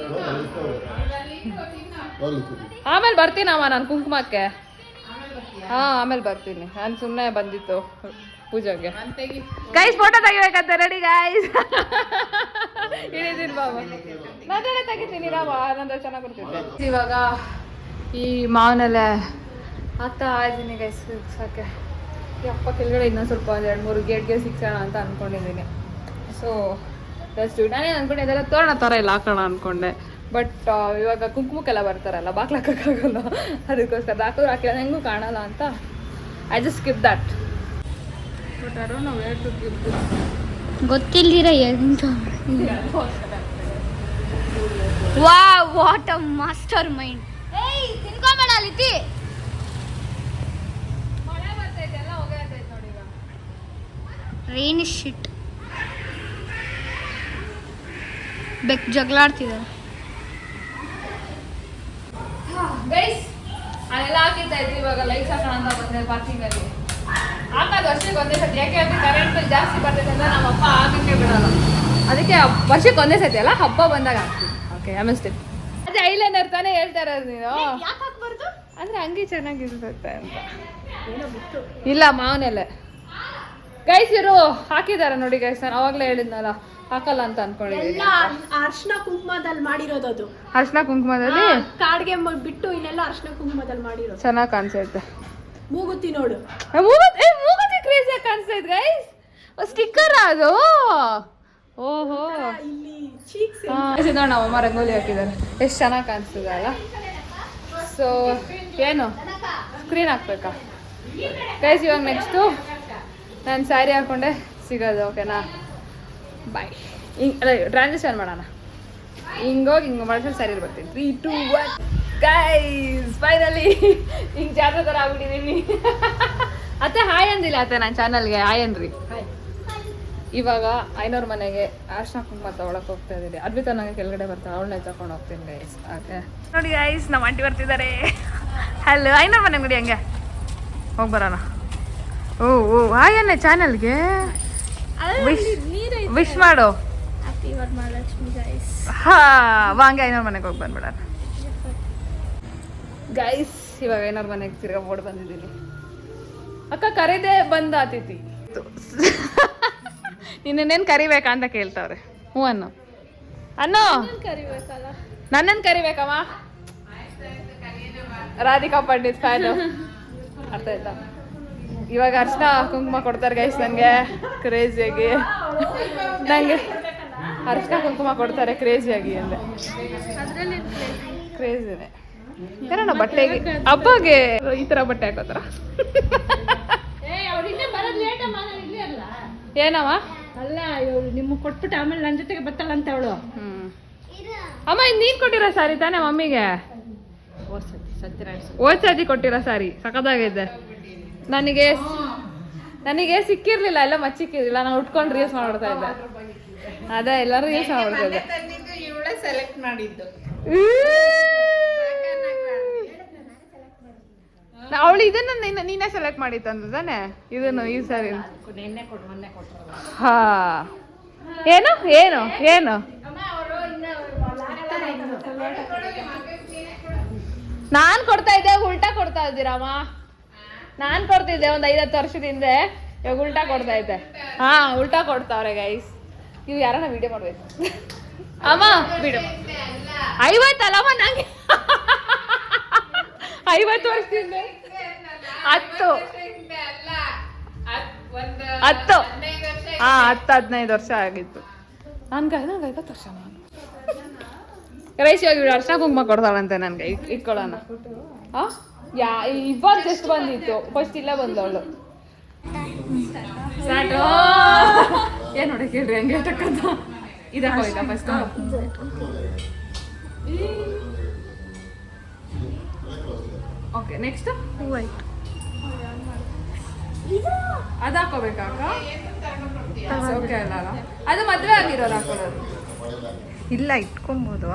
ಆಮೇಲೆ ಬರ್ತೀನಮ್ಮ ನಾನು ಕುಂಕುಮಕ್ಕೆ. ಆಮೇಲೆ ಬರ್ತೀನಿ. ನಾನು ಸುಮ್ಮನೆ ಬಂದಿತ್ತು ಪೂಜೆಗೆ. ಗೈಸ್ ಫೋಟೋ ತೆಗಿಬೇಕಂತ. ರೆಡಿ ಗೈಸ್, ಇಳಿದೀನಿ ಬಾಬಾ. ನಾನೇ ತೆಗಿತೀನಿ ರಾಮ, ನಂದು ಚೆನ್ನಾಗಿ ಬರ್ತಿದ್ದೆ. ಇವಾಗ ಈ ಮಾವನೆಲ್ಲ ಆಗ್ತಾ ಇದ್ದೀನಿ ಗೈಸ್ ಸಿಕ್ಸಕ್ಕೆ. ಅಪ್ಪ ಕೆಳಗಡೆ ಇನ್ನೊಂದು ಸ್ವಲ್ಪ 2-3 ಗೇಟ್ಗೆ ಸಿಕ್ಸೋಣ ಅಂತ ಅಂದ್ಕೊಂಡಿದ್ದೀನಿ. ಸೊ ಜಸ್ಟ್ ನಾನೇ ಅಂದ್ಕೊಂಡಿದ್ದೆಲ್ಲ ತೋರಣ ಥರ ಇಲ್ಲ ಹಾಕೋಣ ಅಂದ್ಕೊಂಡೆ. ಬಟ್ ಇವಾಗ ಕುಂಕುಮಕ್ಕೆಲ್ಲ ಬರ್ತಾರಲ್ಲ, ಬಾಕ್ಲಾಕಾಗಲ್ಲ, ಅದಕ್ಕೋಸ್ಕರ ಹಾಕಿದ್ರೆ ಹಾಕಿಲ್ಲ, ಹೆಂಗೂ ಕಾಣಲ್ಲ ಅಂತ I just skip that. But I don't know where to give this. ಗೊತ್ತಿಲ್ದಿರ ಎಂತ. Wow, what a mastermind. ಏಯ್ ತಿನ್ಕೊಂಬೇಡ ಲಿತಿ. ಮಳೆ ಬರ್ತೈತೆ, ಎಲ್ಲ ಹೋಗೈತೆ ನೋಡಿ ಈಗ. Rain shit. ಬೆಕ್ ಜಗಳಾಡ್ತಿದ್ದಾರೆ. ಗೈಸ್ ಅಲ್ಲೆಲ್ಲ ಹಾಕಿದ್ದ ಇತ್ತು, ಇವಾಗ ಲೈಟ್ಸ್ ಹಾಕೋಣ ಅಂತ ಬಂದೆ ಪಾರ್ಕಿಂಗಲ್ಲಿ. ಹಾಕೋದು ವರ್ಷಕ್ಕೆ ಒಂದೇ ಸತಿ, ಯಾಕೆ ಅಂದ್ರೆ ಕರೆಂಟ್ ಬಿಲ್ ಜಾಸ್ತಿ ಬರ್ತೈತೆ ಅಂತ ನಮ್ಮ ಅಪ್ಪ ಹಾಕಕ್ಕೆ ಬಿಡಲ್ಲ. ಅದಕ್ಕೆ ವರ್ಷಕ್ಕೆ ಒಂದೇ ಸತಿ ಅಲ್ಲ, ಹಬ್ಬ ಬಂದಾಗ ಹಾಕ್ತೀವಿ. ಓಕೆ ಅಮಿಸ್ತೀನಿ. ಅದೇ ಐಲೈನರ್ ತಾನೇ ಹೇಳ್ತಾ ಇರೋದು ನೀನು? ಅಂದ್ರೆ ಹಂಗೆ ಚೆನ್ನಾಗಿರುತ್ತೆ ಅಂತ. ಇಲ್ಲ ಮಾವನೆಲ್ಲ ಗೈಸ್ ಇವರು ಹಾಕಿದಾರ ನೋಡಿ ಗೈಸ್. ನಾನು ಅವಾಗಲೇ ಹೇಳಿದ್ನಲ್ಲ ಹಾಕಲ್ಲ ಅಂತ ಅನ್ಕೊಂಡಿದ್ದೀನಿ. ಅರ್ಶಿನ ಕುಂಕುಮದಲ್ಲಿ ಮಾಡಿರೋದು ಅದು. ಅರ್ಶಿನ ಕುಂಕುಮದಲ್ಲಿ ಕಾಡ್ಗೆ ಬಿಟ್ಟು ಇನ್ನೆಲ್ಲ ಅರ್ಶಿನ ಕುಂಕುಮದಲ್ಲಿ ಮಾಡಿರೋದು. ಚೆನ್ನಾಗಿ ಕಾಣಿಸುತ್ತೆ. ಮೂಗುತಿ ನೋಡು. ಮೂಗುತಿ ಕ್ರೇಜಿ ಕಾಣಿಸ್ತೈತೆ ಗೈಸ್. ಸ್ಟಿಕ್ಕರ್ ಅದು. ಓಹೋ ಇಲ್ಲಿ ಚೀಕ್ಸ್ ನೋಡ ನಮ್ಮ ಅಮ್ಮ ರಂಗೋಲಿ ಹಾಕಿದ್ದಾರೆ, ಎಷ್ಟು ಚೆನ್ನಾಗಿ ಕಾಣಿಸ್ತದೆ ಅಲ್ಲ. ಸೊ ಏನು ಸ್ಕ್ರೀನ್ ಹಾಕ್ಬೇಕಾ ಗೈಸ್? ಇವಾಗ ನೆಕ್ಸ್ಟು ನಾನು ಸ್ಯಾರಿ ಹಾಕ್ಕೊಂಡೆ ಸಿಗೋದು. ಓಕೆನಾ? ಬಾಯ್. ಹಿಂಗೆ ಅಲ್ಲ ಟ್ರಾನ್ಸಿಷನ್ ಮಾಡೋಣ. ಹಿಂಗೋಗಿ ಹಿಂಗೆ ಮಾಡ್ಕೊಂಡು ಸ್ಯಾರಿ ಬರ್ತೀನಿ. 3, 2, 1 ಗೈಸ್ ಫೈನಲಿ ಹಿಂಗೆ ಜಾತ್ರೆ ಥರ ಆಗ್ಬಿಟ್ಟಿದ್ದೀನಿ. ಅತ್ತೆ ಹಾಯ್ ಅಂದಿಲ್ಲ ಅತ್ತೆ ನನ್ನ ಚಾನಲ್ಗೆ. ಹಾಯ್ ಅನ್ರಿ. ಇವಾಗ ಐನೋರ್ ಮನೆಗೆ ಅರ್ಶಿನ ಕುಂಕುಮ ತಗೊಳಕ್ ಹೋಗ್ತಾ ಇದ್ದೀನಿ. ಅದ್ವಿತ ನನಗೆ ಕೆಳಗಡೆ ಬರ್ತಾಳೆ, ಅವಳನ್ನ ತಗೊಂಡು ಹೋಗ್ತೀನಿ ಗೈಸ್. ಓಕೆ ನೋಡಿ ಗೈಸ್, ನಮ್ಮ ಆಂಟಿ ಬರ್ತಿದ್ದಾರೆ. ಹಲೋ ಐನೋರ್ ಮನೆಗೆ ನೋಡಿ, ಹಂಗೆ ಹೋಗಿ ಬರೋಣ. ಓ ಓ ಹಾಯ್ ಅನ್ನೆ ಚಾನಲ್ಗೆ ವಿಶ್ ಮಾಡು. Happy Varamahalakshmi guys. ಹಾ ಹಂಗೆ ಐನೋರ್ ಮನೆಗೆ ಹೋಗಿ ಬಂದ್ಬಿಡೋಣ ಗೈಸ್. ಇವಾಗ ಐನೋರ್ ಮನೆಗೆ ತಿರ್ಗಾ ಓಡ್ ಬಂದಿದ್ದೀನಿ. ಅಕ್ಕ ಕರೀದೆ ಬಂದ ಅತಿಥಿ. ನಿನ್ನೇನು ಕರಿಬೇಕಾ ಅಂತ ಕೇಳ್ತಾವ್ರೆ. ಹ್ಞೂ ಅನ್ನೋ ಕರಿಬೇಕಲ್ಲ. ನನ್ನನ್ನು ಕರಿಬೇಕಮ್ಮ. ರಾಧಿಕಾ ಪಂಡಿತ್ ಫ್ಯಾನು. ಅರ್ಥ ಆಯ್ತಾ? ಇವಾಗ ಅರ್ಶಿನ ಕುಂಕುಮ ಕೊಡ್ತಾರೆ ಗೈಸ್ ನನಗೆ ಕ್ರೇಜಿಯಾಗಿ. ನನಗೆ ಅರ್ಶಿನ ಕುಂಕುಮ ಕೊಡ್ತಾರೆ ಕ್ರೇಜಿಯಾಗಿ ಅಂದರೆ ಕ್ರೇಜಿನೇ. ಏನೋ ಬಟ್ಟೆಗೆ ಹಬ್ಬಗೆ ಈ ಥರ ಬಟ್ಟೆ ಹಾಕೋತಾರ. ಏನವ ಅಲ್ಲ ಇವಳು ನಿಮ್ಗೆ ಕೊಟ್ಬಿಟ್ಟು ಆಮೇಲೆ ನನ್ನ ಜೊತೆಗೆ ಬತ್ತಲ್ಲ ಅಂತ ಅವಳು. ಅಮ್ಮ ಇದು ನೀನು ಕೊಟ್ಟಿರೋ ಸಾರಿ ತಾನೇ ಮಮ್ಮಿಗೆ? ಹೋದ್ ಸತಿ ಕೊಟ್ಟಿರೋ ಸಾರಿ ಸಖತ್ತಾಗಿದೆ. ನನಗೆ ಸಿಕ್ಕಿರ್ಲಿಲ್ಲ, ಎಲ್ಲ ಮಚ್ಚಿಕ್ಕಿರ್ಲಿಲ್ಲ. ನಾನು ಉಟ್ಕೊಂಡು ರೀಲ್ಸ್ ಮಾಡ್ತಾ ಇದ್ದೆ. ಅದೇ ಎಲ್ಲರೂ ರೀಲ್ಸ್ ಮಾಡ್ತಾ ಇದ್ದೆ. ಸೆಲೆಕ್ಟ್ ಮಾಡಿದ್ದು ಅವಳು ಇದನ್ನ ನೀನೇ ಸೆಲೆಕ್ಟ್ ಮಾಡಿತ್ತು ತಾನೆ? ಇದನ್ನು ಈ ಸಾರಿ ಹಾ. ಏನು ಏನು ಏನು ನಾನ್ ಕೊಡ್ತಾ ಇದ್ದೆ, ಉಲ್ಟಾ ಕೊಡ್ತಾ ಇದ್ದೀರಮ್ಮ. ನಾನ್ ಕೊಡ್ತಿದ್ದೆ ಒಂದು 5-10 ವರ್ಷದಿಂದ, ಇವಾಗ ಉಲ್ಟಾ ಕೊಡ್ತಾ ಇದ್ದೆ. ಹಾ ಉಲ್ಟಾ ಕೊಡ್ತಾವ್ರೆ ಗೈಸ್. ಇವು ಯಾರನ್ನ ವಿಡಿಯೋ ಮಾಡ್ಬೇಕು ಅಮ್ಮ? ವಿಡಿಯೋ 50 ಅಲ್ಲಮ್ಮ, ನಂಗೆ 50 ವರ್ಷದಿಂದ 10 10-15 ವರ್ಷ ಆಗಿತ್ತು. ನನ್ಗೆ 50 ವರ್ಷ. ನಾನು ರೈಸ್ ಇವಾಗ ಅರ್ಶಿನ ಕುಂಕುಮ ಕೊಡ್ತಾಳಂತೆ ನನಗೆ. ಇಟ್ಕೊಳ್ಳೋಣ. ಹಾಂ ಇವಾಗ ಜಸ್ಟ್ ಬಂದಿತ್ತು, ಫಸ್ಟ್ ಇಲ್ಲ ಬಂದವಳು. ಏನು ನೋಡಿ ಕೇಳ್ರಿ ಹಂಗೆ ತಕ್ಕಂತ ಇದಾಗೋಯ್ತಾ ಫಸ್ಟ್? ಓಕೆ ನೆಕ್ಸ್ಟ್ ವೈಟ್ ಅದು ಹಾಕೋಬೇಕಾ ಅಕ್ಕ? ಓಕೆ ಅಲ್ಲ ಅದು ಮದುವೆ ಆಗಿರೋರು ಹಾಕೊಳ್ಳೋದು. ಇಲ್ಲ ಇಟ್ಕೊಬೋದು.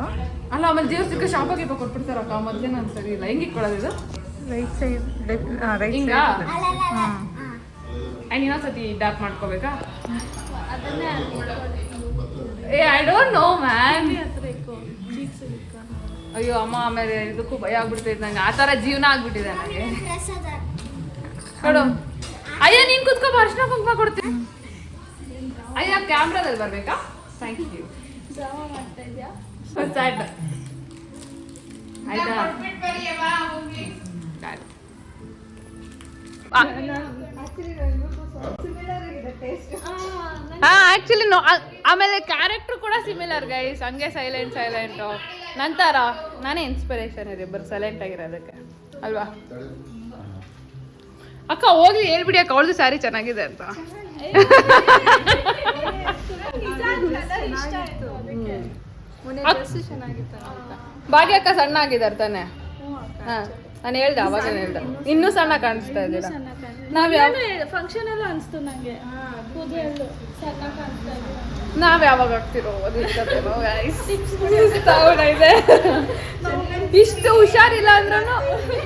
ಅಲ್ಲ ಆಮೇಲೆ ದೇವಸ್ಥಕ್ಕೆ ಶಾಪ ಗೀಪ ಕೊಟ್ಬಿಡ್ತಾರಕ್ಕ, ಮೊದಲೇ ನಾನು ಸರಿ ಇಲ್ಲ. ಹೆಂಗೆ ಇಟ್ಕೊಳ್ಳೋದು ಇದು? ರೈಟ್ ಸೈಡ್ ರೈಟ್ ಹಿಂಗ ಸೈಡ್. ಇನ್ನೊಂದ್ಸತಿ ಡಾರ್ಕ್ ಮಾಡ್ಕೋಬೇಕಾ? ಏ ಐ ಡೋಂಟ್ ನೋ ಮ್ಯಾನ್. ಅಯ್ಯೋ ಅಮ್ಮ, ಆಮೇಲೆ ಇದಕ್ಕೂ ಭಯ ಆಗ್ಬಿಡ್ತೈತೆ ನಂಗೆ. ಆ ಥರ ಜೀವನ ಆಗ್ಬಿಟ್ಟಿದೆ ನನಗೆ. ನೋಡು ಅಯ್ಯ, ನೀನು ಕುತ್ಕೋ, ಅರ್ಶಿನ ಕುಂಕುಮ ಕೊಡ್ತೀನಿ. ಅಯ್ಯ ಕ್ಯಾಮ್ರಾದಲ್ಲಿ ಬರ್ಬೇಕಾ? Thank you. ಆಯ್ತಾ? ಹಾ ಆಕ್ಚುಲಿ ಆಮೇಲೆ ಕ್ಯಾರೆಕ್ಟರ್ ಕೂಡ ಸಿಮಿಲರ್ ಗೈಸ್. ಹಂಗೆ ಸೈಲೆಂಟ್ ನಂತರ ನಾನೇ ಇನ್ಸ್ಪಿರೇಷನ್ ಇದೆ ಇಬ್ಬರು ಸೈಲೆಂಟ್ ಆಗಿರೋದಕ್ಕೆ ಅಲ್ವಾ? ಅಕ್ಕ ಹೋಗ್ಲಿ ಹೇಳ್ಬಿಡಿ ಅಕ್ಕ, ಅವಳದು ಸ್ಯಾರಿ ಚೆನ್ನಾಗಿದೆ ಅಂತ. ಭಾಗ್ಯ ಅಕ್ಕ ಸಣ್ಣ ಆಗಿದ್ದಾರೆ ತಾನೆ? ಹಾ ನಾನು ಹೇಳ್ದೆ ಅವಾಗ ಹೇಳ್ದೆ ಇನ್ನೂ ಸಣ್ಣ ಕಾಣಿಸ್ತಾ ಇದ್ದೀರಾ. ನಾವ್ ಯಾವ ಫಂಕ್ಷನ್ ಎಲ್ಲ ಅನಿಸ್ತು ನಂಗೆ ಪೂಜೆಯಲ್ಲೂ ಸಣ್ಣ ಕಾಣಿಸ್ತಾ ಇದೆ. ನಾವ್ ಯಾವಾಗ ಆಗ್ತಿರೋ ಇದೆ. ಇಷ್ಟು ಹುಷಾರಿಲ್ಲ ಅಂದ್ರೂ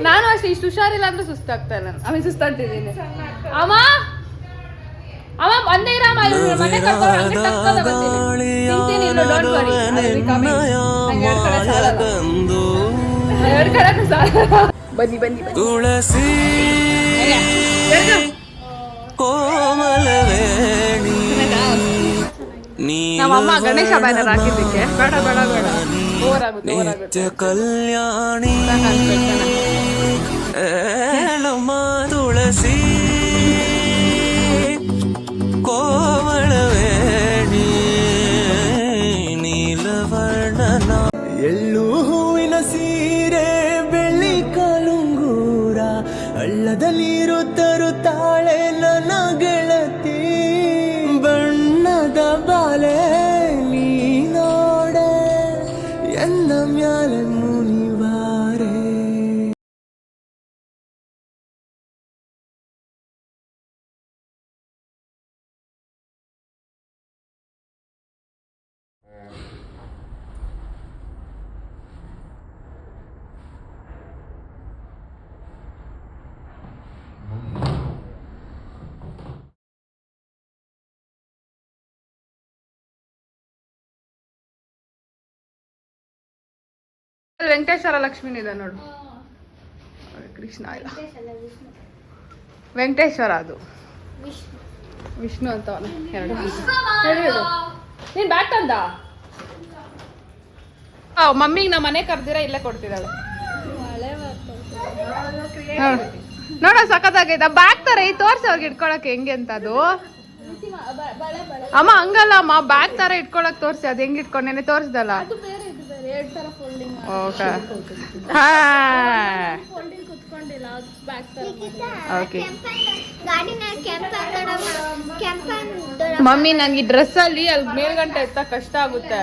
ನಾನು ಅಷ್ಟೇ, ಇಷ್ಟು ಹುಷಾರಿಲ್ಲ ಅಂದ್ರೆ ಸುಸ್ತಾಗ್ತಾ ಇಲ್ಲ. ಆಮೇಲೆ ಸುಸ್ತಾಗ್ತಿದ್ದೀನಿ. ಅಮ್ಮ ಅಮ್ಮ ಬಂದೇ ಇರಮ್ಮ, ಮನೆ ಬನ್ನಿ ಬನ್ನಿ ತುಳಸಿ ಕೋಮಲವೇಣಿ ನಮ್ಮಮ್ಮ ಗಣೇಶ ಬ್ಯಾನರ್ ಹಾಕಿದ್ದಕ್ಕೆ ಬೇಡ ಬೇಡ ಬೇಡ ಓವರಾಗುತ್ತೆ ನಿತ್ಯ ಕಲ್ಯಾಣಿ ಏಳಮ್ಮ ತುಳಸಿ ಕೋಮಲವೇಣಿ ನೀಲವರ್ಣನ ಎಳ್ಳು ಹೂವಿನ ಸೀರೆ ಬೆಳ್ಳಿ ಕಾಲುಂಗೂರ ಹಳ್ಳದ ನೀರು ತರುತ್ತಾಳೆ ನನ್ನ ಗೆಳತಿ ಬಣ್ಣದ ಬಾಲೆ ನೀನೋಡೆ ಎನ್ನ ಮ್ಯಾಲೆ ಮುನಿವಾರೆ. ವೆಂಕಟೇಶ್ವರ ಲಕ್ಷ್ಮೀನ ಇದೆ ನೋಡು. ಕೃಷ್ಣ ಇಲ್ಲ, ವೆಂಕಟೇಶ್ವರ ಅದು ವಿಷ್ಣು ಅಂತ ಎರಡು. ನೀನ್ ಬ್ಯಾಟ್ ತಂದ ಮಮ್ಮಿಗೆ ನಮ್ಮ ಮನೆ ಕರ್ದಿರ ಇಲ್ಲೇ ಕೊಡ್ತಿದ್ದಾಳೆ. ನೋಡ ಸಖತ್ತಾಗೈತ ಬ್ಯಾಗ್ ತರ ಈ ತೋರ್ಸಿ ಅವ್ರಿಗೆ ಇಟ್ಕೊಳಕ್ ಹೆಂಗೆ ಅಂತ ಅದು. ಅಮ್ಮ ಹಂಗಲ್ಲ ಅಮ್ಮ, ಬ್ಯಾಗ್ ತರ ಇಟ್ಕೊಳಕ್ ತೋರ್ಸಿ, ಅದ್ ಹೆಂಗ್ ಇಟ್ಕೊಂಡೇನೆ ತೋರ್ಸ್ದಲ್ಲ. ಓಕೆ ಮಮ್ಮಿ ನನ್ಗೆ ಡ್ರೆಸ್ ಅಲ್ಲಿ ಮೇಲ್ಗಂಟೆ ಎತ್ತ ಕಷ್ಟ ಆಗುತ್ತೆ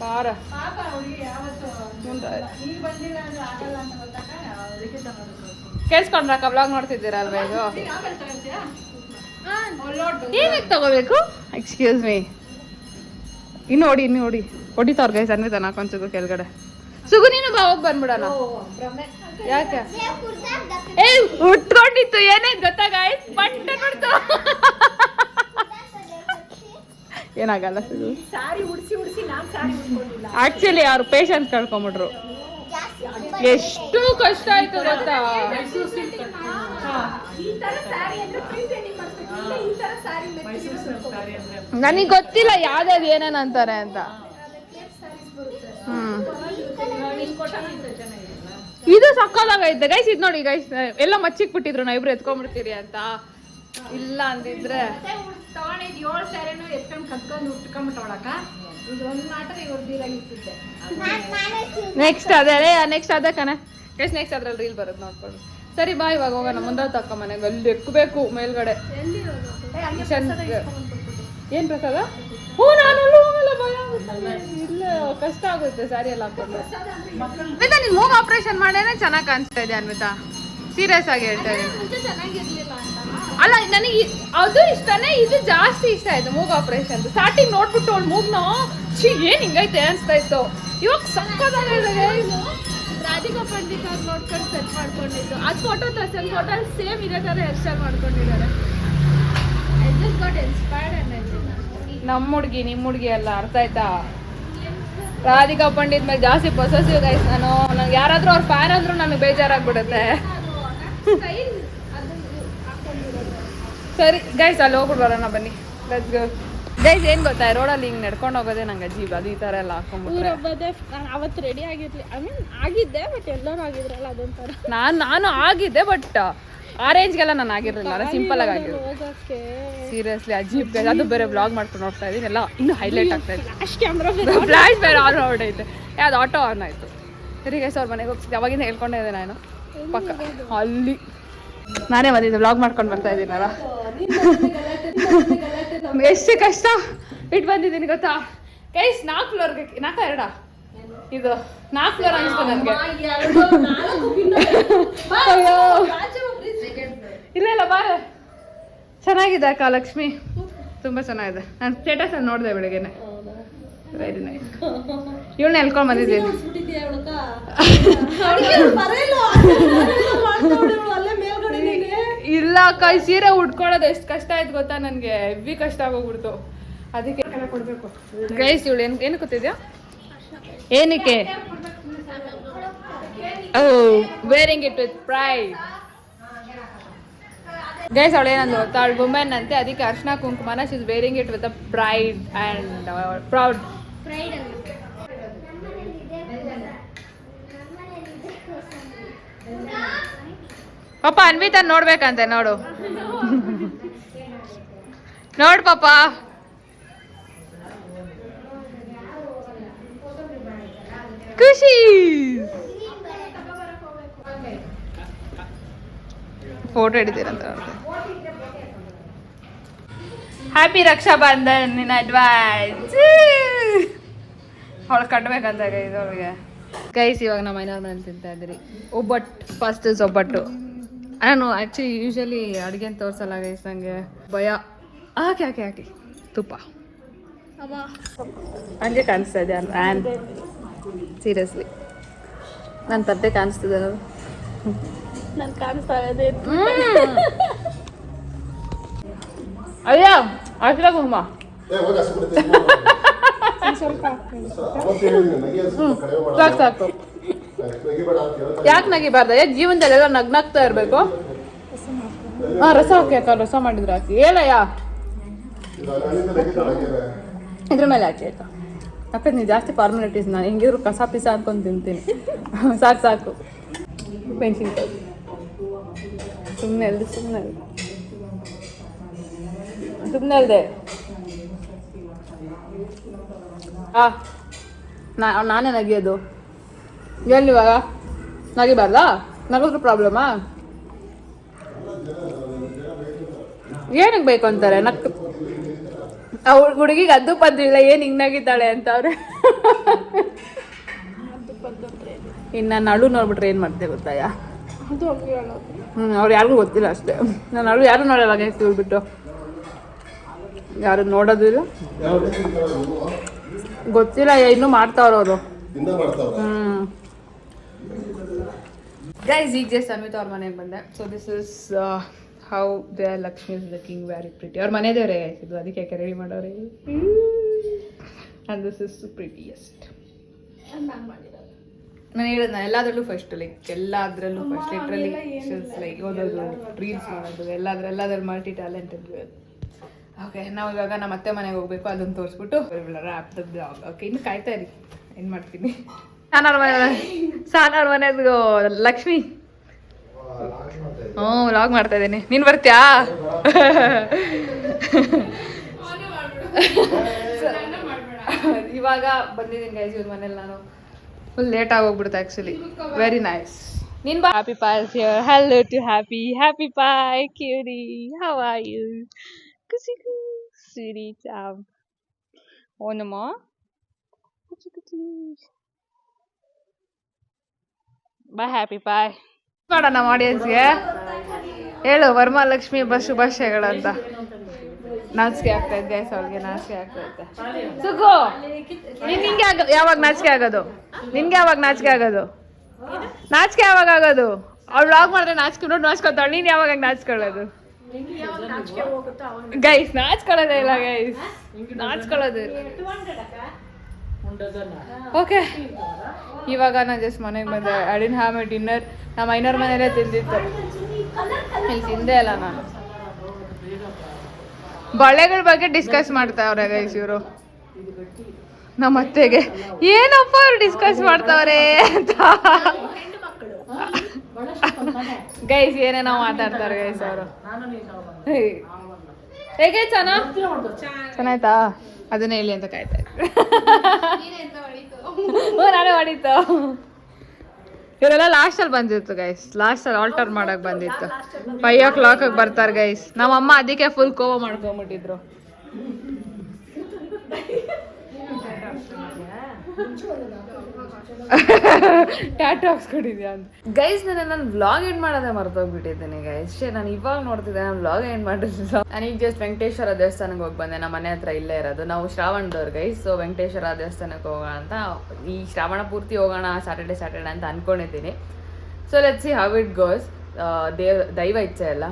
ಪಾರ. ಕೇಳಿಸ್ಕೊಂಡ್ರಕ್ಕ ಬ್ಲಾಗ್ ನೋಡ್ತಿದ್ದೀರಾ ಅಲ್ವಾ ಇದು? ಏನಕ್ಕೆ ತಗೋಬೇಕು? ಎಕ್ಸ್ಕ್ಯೂಸ್ ಮೀ, ಇನ್ನು ನೋಡಿ ಹೊಡಿತಾವ್ರ ಗೈಸ್ ಅನ್ವಿತ ನಾಕೊಂದ್ ಸುಗು ಕೆಳಗಡೆ. ಸುಗು ನೀನು ಬಾ ಹೋಗಿ ಬಂದ್ಬಿಡೋಣ. ಯಾಕೆ ಏ ಉಟ್ಕೊಂಡಿತ್ತು ಏನೇನ್ ಗೊತ್ತಾ ಗೈಸ್, ಬಟ್ಟೆ ಬಿಡ್ತು. ಏನಾಗಲ್ಲ ಸುಗು, ಆಕ್ಚುಲಿ ಅವ್ರು ಪೇಷನ್ಸ್ ಕಳ್ಕೊಂಬಿಟ್ರು. ಎಷ್ಟು ಕಷ್ಟ ಆಯ್ತು ಗೊತ್ತಾ. ನನಗ್ ಗೊತ್ತಿಲ್ಲ ಯಾವ್ದಾವ್ದು ಏನೇನ್ ಅಂತಾರೆ ಅಂತ. ಇದು ಸಕ್ಕತ್ತಾಗೈತೆ ಗೈಸ್. ಇದು ನೋಡಿ ಗೈಸ್, ಎಲ್ಲ ಮಚ್ಚಿಕ್ ಬಿಟ್ಟಿದ್ರು ನಾ ಇಬ್ರು ಎತ್ಕೊಂಡ್ಬಿಡ್ತೀರಿ ಅಂತ. ಇಲ್ಲ ಅಂದಿದ್ರೆ ನೆಕ್ಸ್ಟ್ ಅದೇ ಕಣ ಗೈಸ್. ನೆಕ್ಸ್ಟ್ ಅದ್ರಲ್ಲಿ ರೀಲ್ ಬರೋದು ನೋಡ್ಕೊಂಡು. ಸರಿ ಬಾ ಇವಾಗ ಹೋಗೋಣ ಮುಂದೆ ತಕ್ಕ ಮನೆಗೆ. ಅಲ್ಲಿ ಎಕ್ಕಬೇಕು ಮೇಲ್ಗಡೆ. ಏನ್ ಪ್ರಸಾದ? ಹ್ಞೂ ನಾನು ಹೋಗಲ್ಲ, ಭಯ ಇಲ್ಲ, ಕಷ್ಟ ಆಗುತ್ತೆ ಸ್ಯಾರಿ ಎಲ್ಲ ಹಾಕೊಂಡು. ಅನ್ವಿತಾ ನೀನ್ ಮೂಗ್ ಆಪರೇಷನ್ ಮಾಡೇನೆ ಚೆನ್ನಾಗಿ ಕಾಣಿಸ್ತಾ ಇದೆ ಅನ್ವಿತಾ, ಸೀರಿಯಸ್ ಆಗಿ ಹೇಳ್ತಾ ಇದ್ದೀನಿ. ಅಲ್ಲ ನನಗೆ ಅದು ಇಷ್ಟನೇ, ಇದು ಜಾಸ್ತಿ ಇಷ್ಟ ಆಯ್ತು ಮೂಗ್ ಆಪರೇಷನ್. ಸ್ಟಾರ್ಟಿಂಗ್ ನೋಡ್ಬಿಟ್ಟು ಅವಳು ಮೂಗ್ನ ಏನ್ ಹಿಂಗೈತೆ ಅನ್ಸ್ತಾ ಇತ್ತು. ಇವಾಗ ಸಕ್ಕತ್ತಾಗಿದೆ. ರಾಧಿಕಾ ಪಂಡಿತ್ ಅವ್ರು ನೋಡ್ಕೊಂಡು ಸೆಟ್ ಮಾಡ್ಕೊಂಡಿದ್ದು ಅದು ಫೋಟೋ ತರ್ಸನ್ ಫೋಟೋ ಸೇಮ್ ಇದೇ ತರ ಹೇರ್ ಸ್ಟೈಲ್ ಮಾಡ್ಕೊಂಡಿದ್ದಾರೆ. I just got inspired and ನಮ್ಮ ಹುಡುಗಿ ನಿಮ್ಮ ಹುಡುಗಿ ಎಲ್ಲ ಅರ್ಥ ಆಯ್ತಾ? ರಾಧಿಕಾ ಪಂಡಿತ್ ಮೇಲೆ ಜಾಸ್ತಿ ಪೊಸೆಸಿವ್ ಗೈಸ್ ನಾನು. ನಂಗೆ ಯಾರಾದ್ರೂ ಅವ್ರ ಫ್ಯಾನ್ ಅಂದ್ರೂ ನನಗೆ ಬೇಜಾರಾಗ್ಬಿಡುತ್ತೆ. ಸರಿ ಗೈಸ್ ಅಲ್ಲಿ ಹೋಗ್ಬಿಟ್ಟು ಬರೋಣ ಬನ್ನಿ. Let's go guys. ಏನ್ ಗೊತ್ತಾ, ರೋಡಲ್ಲಿ ಹಿಂಗೆ ನಡ್ಕೊಂಡು ಹೋಗೋದೇ ನಂಗೆ ಅಜೀಬ್. ಅದು ಈ ಥರ ಎಲ್ಲ ಹಾಕೊಂಡ್ಬಿಟ್ರೆ ನಾನು ಅವತ್ತು ರೆಡಿ ಆಗಿರ್ಲಿ, ಐ ಮೀನ್ ಆಗಿದ್ದೆ, ಬಟ್ ಎಲ್ಲರೂ ಆಗಿದ್ರಲ್ಲ ಅದೊಂಥರ. ನಾನು ಆಗಿದ್ದೆ, ಬಟ್ ಆ ರೇಂಜ್ಗೆಲ್ಲ ನಾನು ಆಗಿರಲಿಲ್ಲ, ಸಿಂಪಲ್ ಆಗಿ ಆಗಿದ್ದು. ಹೋಗಕ್ಕೆ ಸೀರಿಯಸ್ಲಿ ಅಜೀಬ್ ಗೈಸ್. ಅದು ಬೇರೆ ಬ್ಲಾಗ್ ಮಾಡ್ಕೊಂಡು ಹೋಗ್ತಾ ಇದ್ದೀನಿ, ಎಲ್ಲ ಇನ್ನೂ ಹೈಲೈಟ್ ಆಗ್ತಾ ಇದೆ. ಫ್ಲಾಶ್ ಕ್ಯಾಮ್ರಾ ಫ್ಲಾಶ್ ಬೇರೆ ಆನ್ ಹೊರಡೈತೆ. ಯಾವ್ದು ಆಟೋ ಆನ್ ಆಯಿತು. ಸರಿ ಗೈಸ್ ಅವ್ರ ಮನೆಗೆ ಹೋಗ್ತಿದ್ದೆ, ಅವಾಗಿಂದ ಹೇಳ್ಕೊಂಡೇ ಇದೆ ನಾನು ಪಕ್ಕ. ಅಲ್ಲಿ ನಾನೇ ಬಂದಿದ್ದೆ ಬ್ಲಾಗ್ ಮಾಡ್ಕೊಂಡು ಬರ್ತಾ ಇದ್ದೀನಲ್ಲ. ಎಷ್ಟು ಕಷ್ಟ ಇಟ್ಟು ಬಂದಿದ್ದೀನಿ ಗೊತ್ತಾ ಗೈಸ್. 4 ಫ್ಲೋರ್ಗೆ 4 2 ಇದು 4 ಫ್ಲೋರ್ ಅನಿಸ್ತು ನನಗೆ. ಇಲ್ಲ ಇಲ್ಲ ಬಾರ. ಚೆನ್ನಾಗಿದೆ ಅಕ್ಕ ಲಕ್ಷ್ಮಿ, ತುಂಬಾ ಚೆನ್ನಾಗಿದೆ. ನಾನು ಸ್ಟೇಟಸ್ ಅಲ್ಲಿ ನೋಡಿದೆ ಬೆಳಗ್ಗೆನೆ. Very nice. ಇವಳನ್ನ ಎಲ್ಕೊಂಡ್ ಬಂದಿದ್ದೀನಿ. ಇಲ್ಲ ಅಕ್ಕ, ಈ ಸೀರೆ ಉಟ್ಕೊಳ್ಳೋದು ಎಷ್ಟು ಕಷ್ಟ ಆಯ್ತು ಗೊತ್ತಾ ನನಗೆ. ಹೆವಿ ಕಷ್ಟ ಆಗೋಗ್ಬಿಡ್ತು. ಅದಕ್ಕೆ ಕೊಡ್ಬೇಕು. ಗೈಸ್ ಇವಳು ಏನು ಕೂತಿದ್ಯಾ? ಏನಕ್ಕೆ? ಓ, wearing it with pride. Guys ಅವಳು ಏನಂದ್ರು ಗೊತ್ತಾ, ಅವಳು ವುಮೆನ್ ಅಂತೆ, ಅದಕ್ಕೆ ಅರ್ಶನ ಕುಂಕುಮನ she is wearing it with a pride and proud. ಪಾಪ ಅನ್ವಿತಾ ನೋಡ್ಬೇಕಂತೆ, ನೋಡು ನೋಡ್ ಪಾಪ. ಖುಷಿ ಫೋಟೋ ಹಿಡಿತೀರಂತ. Happy Raksha Bandhan in advance. ಅವಳು ಕಟ್ಬೇಕಂತ ಗೈಸ್ ಅವಳಿಗೆ. ಗೈಸ್ ಇವಾಗ ನಮ್ಮ ಮನೆಯವ್ರ ಮನೇಲಿ ತಿಂತಾ ಇದ್ದೀರಿ ಒಬ್ಬಟ್ಟು. ಫಸ್ಟ್ ಇಸ್ ಒಬ್ಬಟ್ಟು. ನಾನು ಆ್ಯಕ್ಚುಲಿ ಯೂಶಲಿ ಅಡುಗೆ ಅಂತ ತೋರಿಸಲ್ಲ ಗೈಸ್, ನನಗೆ ಭಯ. ಹಾಕಿ ಹಾಕಿ ಹಾಕಿ ತುಪ್ಪ ಹಂಗೆ ಕಾಣಿಸ್ತಾ ಇದೆ ಆ್ಯನ್ ಸೀರಿಯಸ್ಲಿ ನನ್ನ ತಟ್ಟೆ ಕಾಣಿಸ್ತಿದೆ ನೋಡು. ನನ್ ಕಾಣಿಸ್ತಾ ಇದೆ. ಅಯ್ಯ ಅಷ್ಟೇ ಕುಂಕುಮ ಸಾಕು ಸಾಕು. ಯಾಕೆ ನಗಿಬಾರ್ದ? ಜೀವನದಲ್ಲೆಲ್ಲ ನಗ್ನಾಗ್ತಾ ಇರಬೇಕು. ಹಾಂ ರಸ ಹಾಕಿ ಅಕ್ಕ, ರಸ ಮಾಡಿದ್ರೆ ಹಾಕಿ. ಹೇಳಯ್ಯ ಇದ್ರ ಮೇಲೆ ಹಾಕಿ ಆಯ್ತಾ? ಅಕ್ಕ ನೀವು ಜಾಸ್ತಿ ಫಾರ್ಮಾಲಿಟೀಸ್, ನಾನು ಹೆಂಗಿದ್ರು ಕಸ ಪಿಸ ಅನ್ಕೊಂಡು ತಿಂತೀನಿ. ಸಾಕು ಸಾಕು. ಮೆಣಸಿನ್ಕಾಯಿ ಸುಮ್ಮನೆ ಅಲ್ದೆ ಸುಮ್ಮನೆ ಅಲ್ದೆ. ನಾನೇ ನಗಿಯೋದು ಎಲ್ಲಿ ಇವಾಗ? ನಗಿಬಾರ್ದಾ? ನಗೋದ್ರ ಪ್ರಾಬ್ಲಮಾ? ಏನಕ್ಕೆ ಬೇಕು ಅಂತಾರೆ? ಅವ್ರ ಹುಡುಗಿಗೆ ಅದು ಪದ್ರಿಲ್ಲ, ಏನು ಹಿಂಗೆ ನಗಿತಾಳೆ ಅಂತ ಅವ್ರೆ. ಇನ್ನು ನಾನು ಅಳು ನೋಡ್ಬಿಟ್ರೆ ಏನು ಮಾಡ್ತೆ ಗೊತ್ತಾಯ? ಅವ್ರು ಯಾರಿಗೂ ಗೊತ್ತಿಲ್ಲ ಅಷ್ಟೇ. ನಾನು ಅಳು ಯಾರು ನೋಡಲ್ಲ ಗೈಸ್, ಬಿಟ್ಟು ಯಾರು ನೋಡೋದಿಲ್ಲ, ಗೊತ್ತಿಲ್ಲ, ಇನ್ನೂ ಮಾಡ್ತಾವ್ರವರು. ಗೈಸ್ ಈಗ ಜಸ್ಟ್ ಅನ್ವಿತಾ ಅವ್ರ ಮನೆಗೆ ಬಂದೆ. So this is how the Lakshmi is looking very pretty. ಅವ್ರ ಮನೆ ದೇವರೇ ಗೈಸ್ ಇದು, ಅದಕ್ಕೆ ಯಾಕೆ ರೆಡಿ ಮಾಡೋರೆ. And this is prettiest. ನಾನು ಹೇಳಿದ್ ನಾನು ಎಲ್ಲದರಲ್ಲೂ ಫಸ್ಟ್, ಲೈಕ್ ಎಲ್ಲದರಲ್ಲೂ ಫಸ್ಟ್, ಲಿಟ್ರಲಿ ಲೈಕ್ ಓದೋದು, ರೀಲ್ಸ್ ಮಾಡೋದು, ಎಲ್ಲದ್ರಲ್ಲಿ ಮಲ್ಟಿ ಟ್ಯಾಲೆಂಟೆಡ್. ಓಕೆ, ನಾವು ಇವಾಗ ನಮ್ಮ ಅತ್ತೆ ಮನೆಗೆ ಹೋಗ್ಬೇಕು, ಅದನ್ನು ತೋರಿಸ್ಬಿಟ್ಟು ರ್ಯಾಪ್ ದ ಬ್ಲಾಗ್. ಓಕೆ, ಇನ್ನು ಕಾಯ್ತಾ ಇರಿ, ಏನು ಮಾಡ್ತೀನಿ. ಸಾನಾರ್ ಮನೆದು ಲಕ್ಷ್ಮಿ. ಹ್ಞೂ ವ್ಲಾಗ್ ಮಾಡ್ತಾ ಇದ್ದೀನಿ. ನೀನು ಬರ್ತೀಯಾ? ಇವಾಗ ಬಂದಿದ್ದೀನಿ ಗೈಸ್ ಇವ್ರ ಮನೇಲಿ. ನಾನು ಫುಲ್ ಲೇಟ್ ಆಗಿ ಹೋಗ್ಬಿಡ್ತೆ ಆ್ಯಕ್ಚುಲಿ. Very nice. ನೀನು ಬಾ. ಹ್ಯಾಪಿ ಪಾಯ್ ಹಿಯರ್. ಹೆಲೋ ಟು ಹ್ಯಾಪಿ ಪಾಯ್ ಕ್ಯೂರಿ. How are you? ಕುಸಿ ಸ್ವೀಟಿ ಚಾವ್. ಓನಮ್ಮ ಬಾಯ್ ಹ್ಯಾಪಿ ಪಾಯ್. ಮಾಡೋಣ ನಮ್ಮ ಆಡಿಯನ್ಸ್ಗೆ ಹೇಳು ವರಮಹಾಲಕ್ಷ್ಮಿ ಹಬ್ಬ ಶುಭಾಶಯಗಳಂತ. ನಾಚಿಕೆ ಆಗ್ತಾ ಇದ್ದೆ ಗೈಸ್, ಅವ್ಳಿಗೆ ನಾಚಿಕೆ ಆಗ್ತಾ ಇದ್ದೆ. ಸುಗು ನಿನ್ಗೆ ಯಾವಾಗ ನಾಚಿಕೆ ಆಗೋದು? ನಿನ್ಗೆ ಯಾವಾಗ ನಾಚಿಕೆ ಆಗೋದು? ನಾಚಿಕೆ ಯಾವಾಗ ಆಗೋದು? ಅವ್ಳು ವ್ಲಾಗ್ ಮಾಡಿದ್ರೆ ನಾಚಿಕೆ ನೋಡಿ ನಾಚ್ಕೊತಾಳೆ. ನೀನು ಯಾವಾಗ ನಾಚ್ಕೊಳ್ಳೋದು? ಗೈಸ್ ನಾಚ್ಕೊಳ್ಳೋದೇ ಇಲ್ಲ ಗೈಸ್, ನಾಚ್ಕೊಳ್ಳೋದು. ಓಕೆ, ಇವಾಗ ನಾನು ಜಸ್ಟ್ ಮನೆಗೆ ಬಂದೆ. I didn't have my dinner. ನಮ್ಮ ಐನೋರ್ ಮನೇಲೇ ತಿಂದಿತ್ತು, ಇಲ್ಲಿ ತಿಂದೇ ಇಲ್ಲ ನಾನು. ಬಳೆಗಳ ಬಗ್ಗೆ ಡಿಸ್ಕಸ್ ಮಾಡ್ತಾವ್ರೆ ಗೈಸ್ ಇವರು ನಮ್ಮ ಅತ್ತೆಗೆ. ಏನಪ್ಪ ಅವ್ರು ಡಿಸ್ಕಸ್ ಮಾಡ್ತಾವ್ರೆ ಅಂತ ಗೈಸ್, ಏನೇನೋ ಮಾತಾಡ್ತಾರೆ ಗೈಸ್ ಅವರು. ಹೇಗೆ ಚೆನ್ನಾಯ್ತಾ? ಅದನ್ನೇ ಹೇಳಿ ಅಂತ ಕಾಯ್ತಾ ಇದ್ದೆ. ನಾನೇ ಹೊಡಿತು. ಇವರೆಲ್ಲ ಲಾಸ್ಟಲ್ಲಿ ಬಂದಿತ್ತು ಗೈಸ್, ಲಾಸ್ಟಲ್ಲಿ ಆಲ್ಟರ್ ಮಾಡಕ್ ಬಂದಿತ್ತು. 5 o'clock ಬರ್ತಾರೆ ಗೈಸ್. ನಮ್ಮಮ್ಮ ಅದಕ್ಕೆ ಫುಲ್ ಕೋವ ಮಾಡ್ಕೊಂಬಿಟ್ಟಿದ್ರು. ಟ್ಯಾಟೂ ಹಾಕ್ಸ್ಕೊಂಡಿದ್ಯಾ ಅಂತ. ಗೈಸ್ ನಾನು ವ್ಲಾಗ್ ಎಂಡ್ ಮಾಡೋದೇ ಮರ್ತೋಗ್ಬಿಟ್ಟಿದ್ದೇನೆ ಗೈಸ್. ನಾನು ಇವಾಗ ನೋಡ್ತಿದ್ದೆ, ನಾನು ವ್ಲಾಗ್ ಎಂಡ್ ಮಾಡಿರಲಿಲ್ಲ. ನಾನೀಗ ಜಸ್ಟ್ ವೆಂಕಟೇಶ್ವರ ದೇವಸ್ಥಾನಕ್ಕೆ ಹೋಗಿ ಬಂದೆ. ನಮ್ಮ ಮನೆ ಹತ್ರ ಇಲ್ಲೇ ಇರೋದು. ನಾವು ಶ್ರಾವಣದವ್ರು ಗೈಸ್. ಸೊ ವೆಂಕಟೇಶ್ವರ ದೇವಸ್ಥಾನಕ್ಕೆ ಹೋಗೋಣ ಅಂತ, ಈ ಶ್ರಾವಣ ಪೂರ್ತಿ ಹೋಗೋಣ ಸ್ಯಾಟರ್ಡೆ ಅಂತ ಅನ್ಕೊಂಡಿದ್ದೀನಿ. So let's see how it goes. ದೈವ ಇಚ್ಛೆ ಅಲ್ಲ.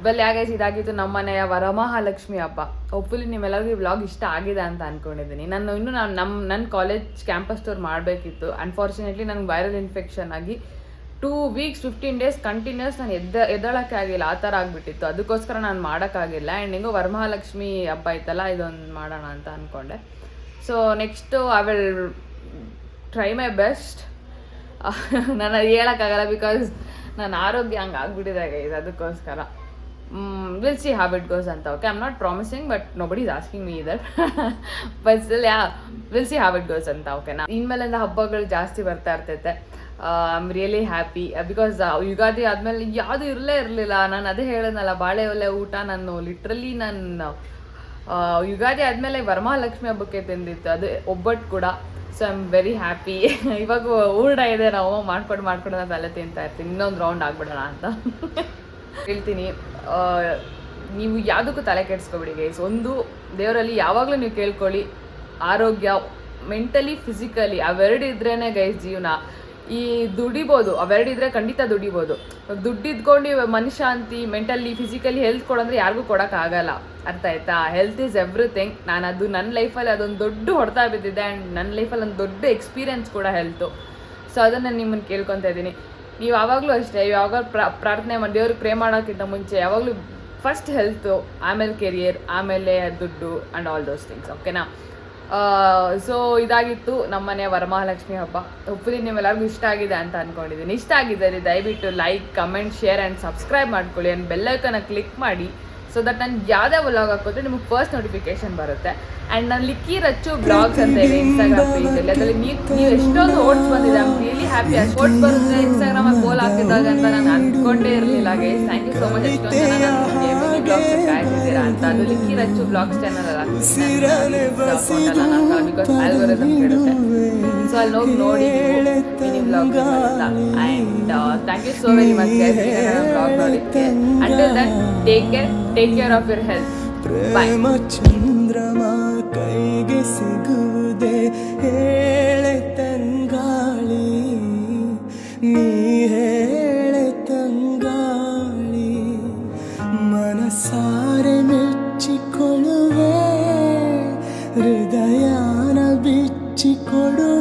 ಬಲ್ ಗೈಸ್, ಇದಾಗಿತ್ತು ನಮ್ಮ ಮನೆಯ ವರಮಹಾಲಕ್ಷ್ಮಿ ಹಬ್ಬ. ಹೋಪ್ಫುಲಿ ನಿಮ್ಮೆಲ್ಲರಿಗೂ ಈ ವ್ಲಾಗ್ ಇಷ್ಟ ಆಗಿದೆ ಅಂತ ಅನ್ಕೊಂಡಿದ್ದೀನಿ. ನನ್ನ ಕಾಲೇಜ್ ಕ್ಯಾಂಪಸ್ ಟೂರ್ ಮಾಡಬೇಕಿತ್ತು. ಅನ್ಫಾರ್ಚುನೇಟ್ಲಿ ನನಗೆ ವೈರಲ್ ಇನ್ಫೆಕ್ಷನ್ ಆಗಿ 2 weeks 15 days ಕಂಟಿನ್ಯೂಸ್ ನಾನು ಎದ್ದಳಕ್ಕೆ ಆಗಿಲ್ಲ, ಆ ಥರ ಆಗಿಬಿಟ್ಟಿತ್ತು. ಅದಕ್ಕೋಸ್ಕರ ನಾನು ಮಾಡೋಕ್ಕಾಗಿಲ್ಲ. ಆ್ಯಂಡ್ ಹೆಂಗೋ ವರಮಹಾಲಕ್ಷ್ಮಿ ಹಬ್ಬ ಐತಲ್ಲ, ಇದೊಂದು ಮಾಡೋಣ ಅಂತ ಅಂದ್ಕೊಂಡೆ. So next I will try my best. ನಾನು ಅದು ಹೇಳೋಕ್ಕಾಗಲ್ಲ, ಬಿಕಾಸ್ ನನ್ನ ಆರೋಗ್ಯ ಹಂಗೆ ಆಗ್ಬಿಟ್ಟಿದೆ ಗೈಸ್. ಅದಕ್ಕೋಸ್ಕರ will see how it goes ಅಂತ. Okay, I am not promising, but nobody is asking me either. But still will see how it goes ಅಂತ. ಓಕೆನಾ, ಇನ್ಮೇಲಿಂದ ಹಬ್ಬಗಳು ಜಾಸ್ತಿ ಬರ್ತಾ ಇರ್ತೈತೆ. I am really happy because Ugadi ಆದಮೇಲೆ ಯಾವುದು ಇರಲಿಲ್ಲ. ನಾನು ಅದೇ ಹೇಳಿದ್ನಲ್ಲ, ಬಾಳೆ ಒಲೆ ಊಟ ನಾನು ಲಿಟ್ರಲಿ ಯುಗಾದಿ ಆದಮೇಲೆ ವರಮಹಾಲಕ್ಷ್ಮಿ ಹಬ್ಬಕ್ಕೆ ತಿಂದಿತ್ತು, ಅದು ಒಬ್ಬಟ್ಟು ಕೂಡ. So I am very happy. ಇವಾಗ ಊಟ ಇದೆ, ನಾವು ಮಾಡ್ಕೊಂಡು ತಲೆ ತಿಂತಾ ಇರ್ತೀನಿ. ಇನ್ನೊಂದು ರೌಂಡ್ ಆಗ್ಬಿಡೋಣ ಅಂತ ಹೇಳ್ತೀನಿ. ನೀವು ಯಾವುದಕ್ಕೂ ತಲೆ ಕೆಡಿಸ್ಕೊಬಿಡಿ ಗೈಸ್. ಒಂದು ದೇವರಲ್ಲಿ ಯಾವಾಗಲೂ ನೀವು ಕೇಳ್ಕೊಳ್ಳಿ, ಆರೋಗ್ಯ, ಮೆಂಟಲಿ ಫಿಸಿಕಲಿ ಅವೆರಡು ಇದ್ರೇ ಗೈಸ್ ಜೀವನ. ಈ ದುಡಿಬೋದು, ಅವೆರಡಿದ್ರೆ ಖಂಡಿತ ದುಡಿಬೋದು. ದುಡ್ಡಿದ್ಕೊಂಡು ಮನಃಶಾಂತಿ, ಮೆಂಟಲಿ ಫಿಸಿಕಲಿ ಹೆಲ್ತ್ ಕೊಡಂದ್ರೆ ಯಾರಿಗೂ ಕೊಡೋಕ್ಕಾಗಲ್ಲ. ಅರ್ಥ ಆಯ್ತಾ? Health is everything. ಅದು ನನ್ನ ಲೈಫಲ್ಲಿ ಅದೊಂದು ದೊಡ್ಡ ಹೊಡೆತ ಬಿದ್ದಿದೆ. ಆ್ಯಂಡ್ ನನ್ನ ಲೈಫಲ್ಲಿ ಒಂದು ದೊಡ್ಡ ಎಕ್ಸ್ಪೀರಿಯನ್ಸ್ ಕೂಡ ಹೆಲ್ತು. ಸೊ ಅದನ್ನು ನಿಮ್ಮನ್ನು ಕೇಳ್ಕೊತಾ ಇದ್ದೀನಿ. ನೀವು ಯಾವಾಗಲೂ ಅಷ್ಟೇ, ಯಾವಾಗ ಪ್ರಾರ್ಥನೆ ಮಾಡಿ ದೇವ್ರಿಗೆ ಪ್ರೇ ಮಾಡೋಕ್ಕಿಂತ ಮುಂಚೆ ಯಾವಾಗಲೂ ಫಸ್ಟ್ ಹೆಲ್ತು, ಆಮೇಲೆ ಕೆರಿಯರ್, ಆಮೇಲೆ ದುಡ್ಡು ಆ್ಯಂಡ್ ಆಲ್ ದೋಸ್ ಥಿಂಗ್ಸ್. ಓಕೆನಾ? ಸೊ ಇದಾಗಿತ್ತು ನಮ್ಮನೆ ವರಮಹಾಲಕ್ಷ್ಮಿ ಹಬ್ಬ. ಹೋಪ್ಫುಲಿ ನಿಮ್ಮೆಲ್ಲರಿಗೂ ಇಷ್ಟ ಆಗಿದೆ ಅಂತ ಅಂದ್ಕೊಂಡಿದ್ದೀನಿ. ಇಷ್ಟ ಆಗಿದ್ದಲ್ಲಿ ದಯವಿಟ್ಟು like, comment, share and subscribe ಮಾಡ್ಕೊಳ್ಳಿ. ಆ್ಯಂಡ್ ಬೆಲ್ಲೈಕನ್ನ ಕ್ಲಿಕ್ ಮಾಡಿ, ಸೊ ದಟ್ ನಾನು ಯಾವುದೇ ವ್ಲಾಗ್ ಹಾಕೋದ್ರೆ ನಿಮಗೆ ಫಸ್ಟ್ ನೋಟಿಫಿಕೇಶನ್ ಬರುತ್ತೆ. ಆ್ಯಂಡ್ ನಾನು ಲಿಕ್ಕಿ ರಚ್ಚು ಬ್ಲಾಗ್ಸ್ ಅಂತ ಇದೆ ಇನ್ಸ್ಟಾಗ್ರಾಮ್ ಪೇಜಲ್ಲಿ. ಅದರಲ್ಲಿ ನೀವು ಎಷ್ಟೊಂದು ಓಟ್ಸ್ ಬಂದಿದೆ. I am really happy. ಅಷ್ಟು ಓಟ್ಸ್ ಬರುತ್ತೆ ಇನ್ಸ್ಟಾಗ್ರಾಮಲ್ಲಿ ಗೋಲ್ ಹಾಕಿದಾಗ ಅಂತ ನಾನು ಅಂದ್ಕೊಂಡೇ ಇರಲಿಲ್ಲ guys. Thank you so much. ಎಷ್ಟೊಂದು ಜನ ನನಗೆ ಮಿನಿ ಬ್ಲಾಗ್ಸ್ ಕಾಯ್ತಿದ್ದೀರಾ ಅಂತ. ಅದು ಲಿಕ್ಕಿ ರಚ್ಚು ಬ್ಲಾಗ್ಸ್ ಚಾನಲ್ ಅಲ್ಲ, ಬಿಕಾಸ್ ಆಲ್ಗೋರಿದಮ್ ಇರುತ್ತೆ. ಸೊ ಅಲ್ಲಿ ಹೋಗಿ ನೋಡಿ ಮಿನಿ ಬ್ಲಾಗ್ಸ್ ಅಂತ. And thank you so very much guys vlog ನೋಡಿಕ್ಕೆ. Until then take care of your health. ಪ್ರೇಮ ಚಂದ್ರಮ ಕೈಗೆ ಸಿಗುವುದೇ ಹೇಳೆ ತಂಗಾಳಿ, ನೀ ಹೇಳೆ ತಂಗಾಳಿ. ಮನಸಾರೆ ಮೆಚ್ಚಿಕೊಳ್ಳುವೆ, ಹೃದಯನ ಬಿಚ್ಚಿಕೊಡುವೆ.